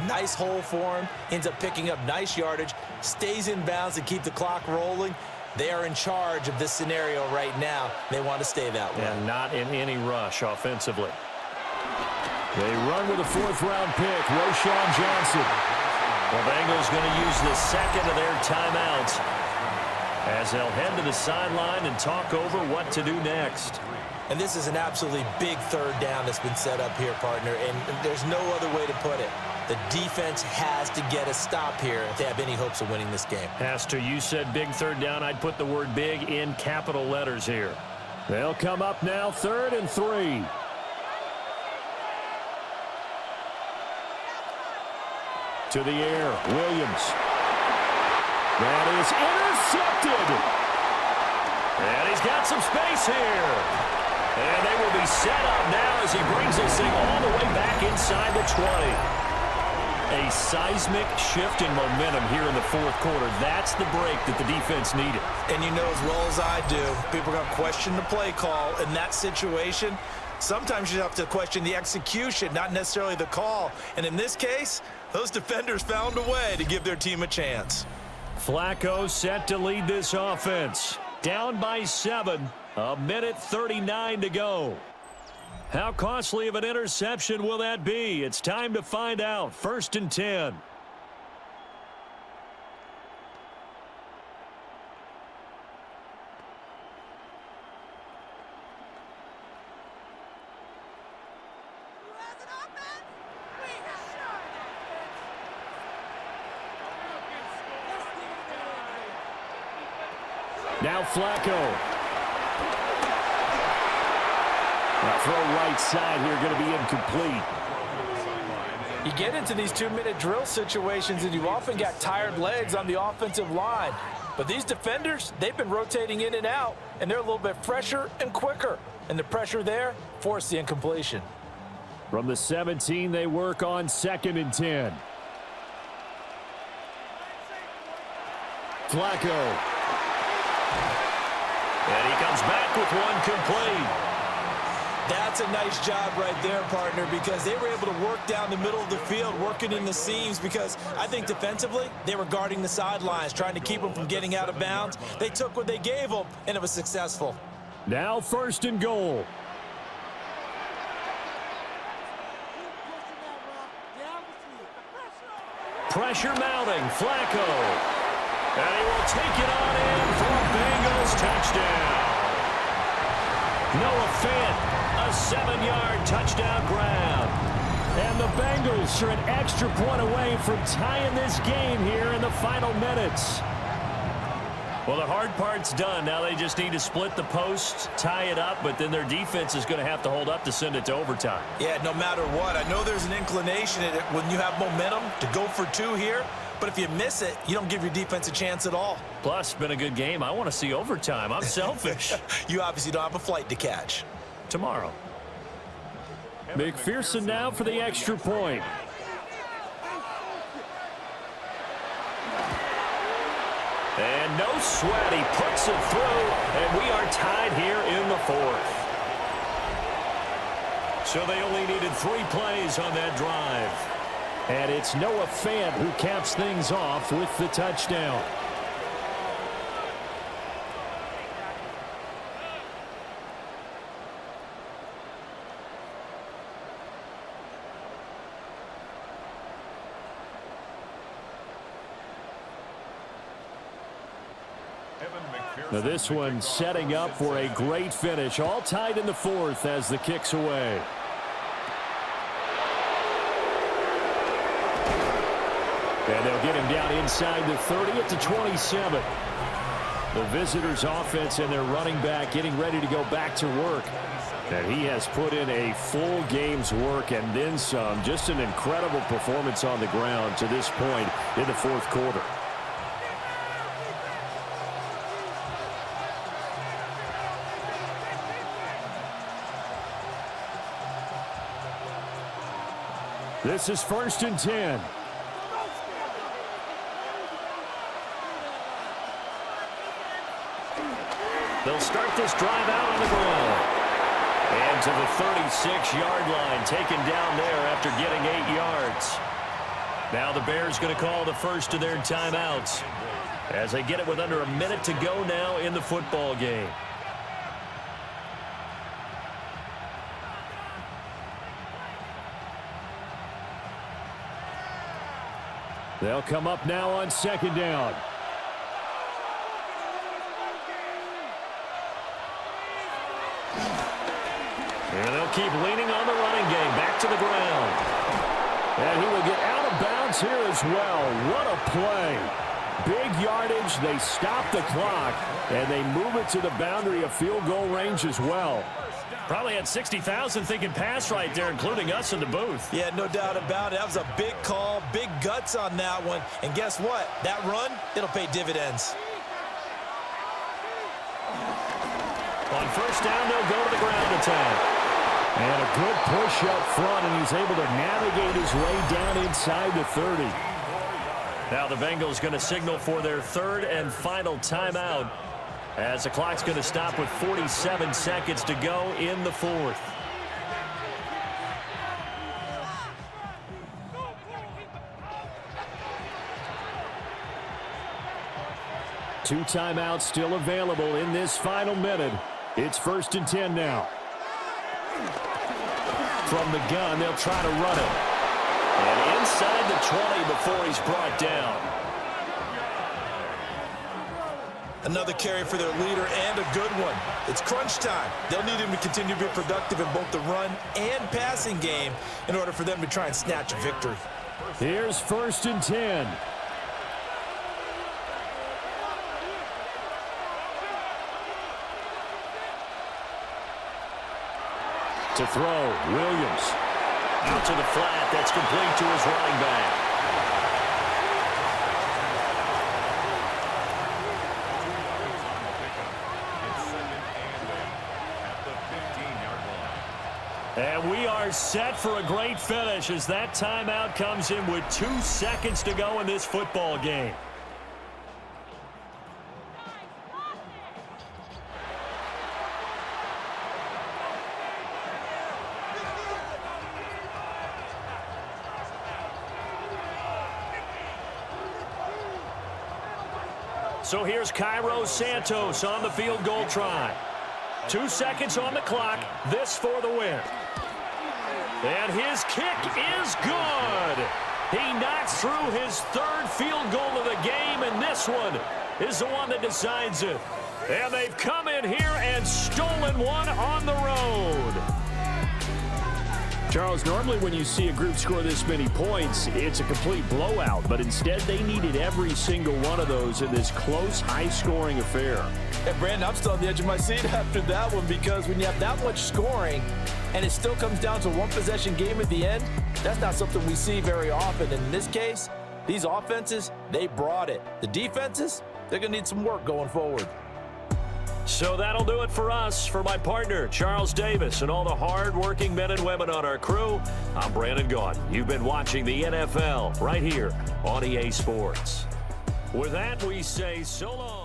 nice hole for him, ends up picking up nice yardage, stays in bounds to keep the clock rolling. They are in charge of this scenario right now. They want to stay that way. And not in any rush offensively. They run with a 4th-round pick, Roschon Johnson. The Bengals going to use the second of their timeouts as they'll head to the sideline and talk over what to do next. And this is an absolutely big 3rd down that's been set up here, partner, and there's no other way to put it. The defense has to get a stop here if they have any hopes of winning this game. Has to. You said big 3rd down. I'd put the word big in capital letters here. They'll come up now 3rd and 3. To the air, Williams. That is intercepted. And he's got some space here. And they will be set up now as he brings this thing all the way back inside the 20. A seismic shift in momentum here in the 4th quarter. That's the break that the defense needed. And you know as well as I do, people are going to question the play call in that situation. Sometimes you have to question the execution, not necessarily the call. And in this case, those defenders found a way to give their team a chance. Flacco set to lead this offense. Down by 7. 1:39 to go. How costly of an interception will that be? It's time to find out. 1st and 10. Now Flacco. That throw right side here going to be incomplete. You get into these 2-minute drill situations and you've often got tired legs on the offensive line. But these defenders, they've been rotating in and out, and they're a little bit fresher and quicker. And the pressure there forced the incompletion. From the 17, they work on 2nd and 10. Flacco. And he comes back with one complete. That's a nice job right there, partner, because they were able to work down the middle of the field, working in the seams, because I think defensively they were guarding the sidelines, trying to keep them from getting out of bounds. They took what they gave them, and it was successful. Now 1st and goal. Pressure mounting. Flacco. And he will take it on in for a Bengals touchdown. Noah Fant. A 7-yard touchdown grab. And the Bengals are an extra point away from tying this game here in the final minutes. Well, the hard part's done. Now they just need to split the posts, tie it up, but then their defense is going to have to hold up to send it to overtime. Yeah, no matter what. I know there's an inclination in it when you have momentum to go for 2 here, but if you miss it, you don't give your defense a chance at all. Plus, it's been a good game. I want to see overtime. I'm selfish. You obviously don't have a flight to catch. Tomorrow. McPherson now for the extra point. And no sweat. He puts it through, and we are tied here in the 4th. So they only needed 3 plays on that drive. And it's Noah Fant who caps things off with the touchdown. Now this one setting up for a great finish. All tied in the fourth as the kick's away. And they'll get him down inside the 30 at the 27. The visitors' offense and their running back getting ready to go back to work. And he has put in a full game's work and then some. Just an incredible performance on the ground to this point in the fourth quarter. This is 1st and 10. They'll start this drive out on the ground. And to the 36-yard line, taken down there after getting 8 yards. Now the Bears going to call the first of their timeouts as they get it with under a minute to go now in the football game. They'll come up now on 2nd down. And they'll keep leaning on the running game. Back to the ground. And he will get out of bounds here as well. What a play. Big yardage. They stop the clock. And they move it to the boundary of field goal range as well. Probably had 60,000 thinking pass right there, including us in the booth. Yeah, no doubt about it. That was a big call, big guts on that one. And guess what? That run, it'll pay dividends. On 1st down, they'll go to the ground attack. And a good push up front, and he's able to navigate his way down inside the 30. Now the Bengals going to signal for their 3rd and final timeout as the clock's going to stop with 47 seconds to go in the 4th. Two timeouts still available in this final minute. It's 1st and 10 now. From the gun, they'll try to run it. And inside the 20 before he's brought down. Another carry for their leader and a good one. It's crunch time. They'll need him to continue to be productive in both the run and passing game in order for them to try and snatch a victory. Here's 1st and 10. To throw, Williams. Out to the flat, that's complete to his running back. And we are set for a great finish as that timeout comes in with 2 seconds to go in this football game. So here's Cairo Santos on the field goal try. 2 seconds on the clock. This for the win. And his kick is good. He knocks through his 3rd field goal of the game, and this one is the one that decides it. And they've come in here and stolen one on the road. Charles, normally when you see a group score this many points, it's a complete blowout. But instead, they needed every single one of those in this close, high-scoring affair. And Brandon, I'm still on the edge of my seat after that one because when you have that much scoring and it still comes down to a one-possession game at the end, that's not something we see very often. And in this case, these offenses, they brought it. The defenses, they're going to need some work going forward. So that'll do it for us. For my partner, Charles Davis, and all the hard-working men and women on our crew, I'm Brandon Gaudin. You've been watching the NFL right here on EA Sports. With that, we say so long.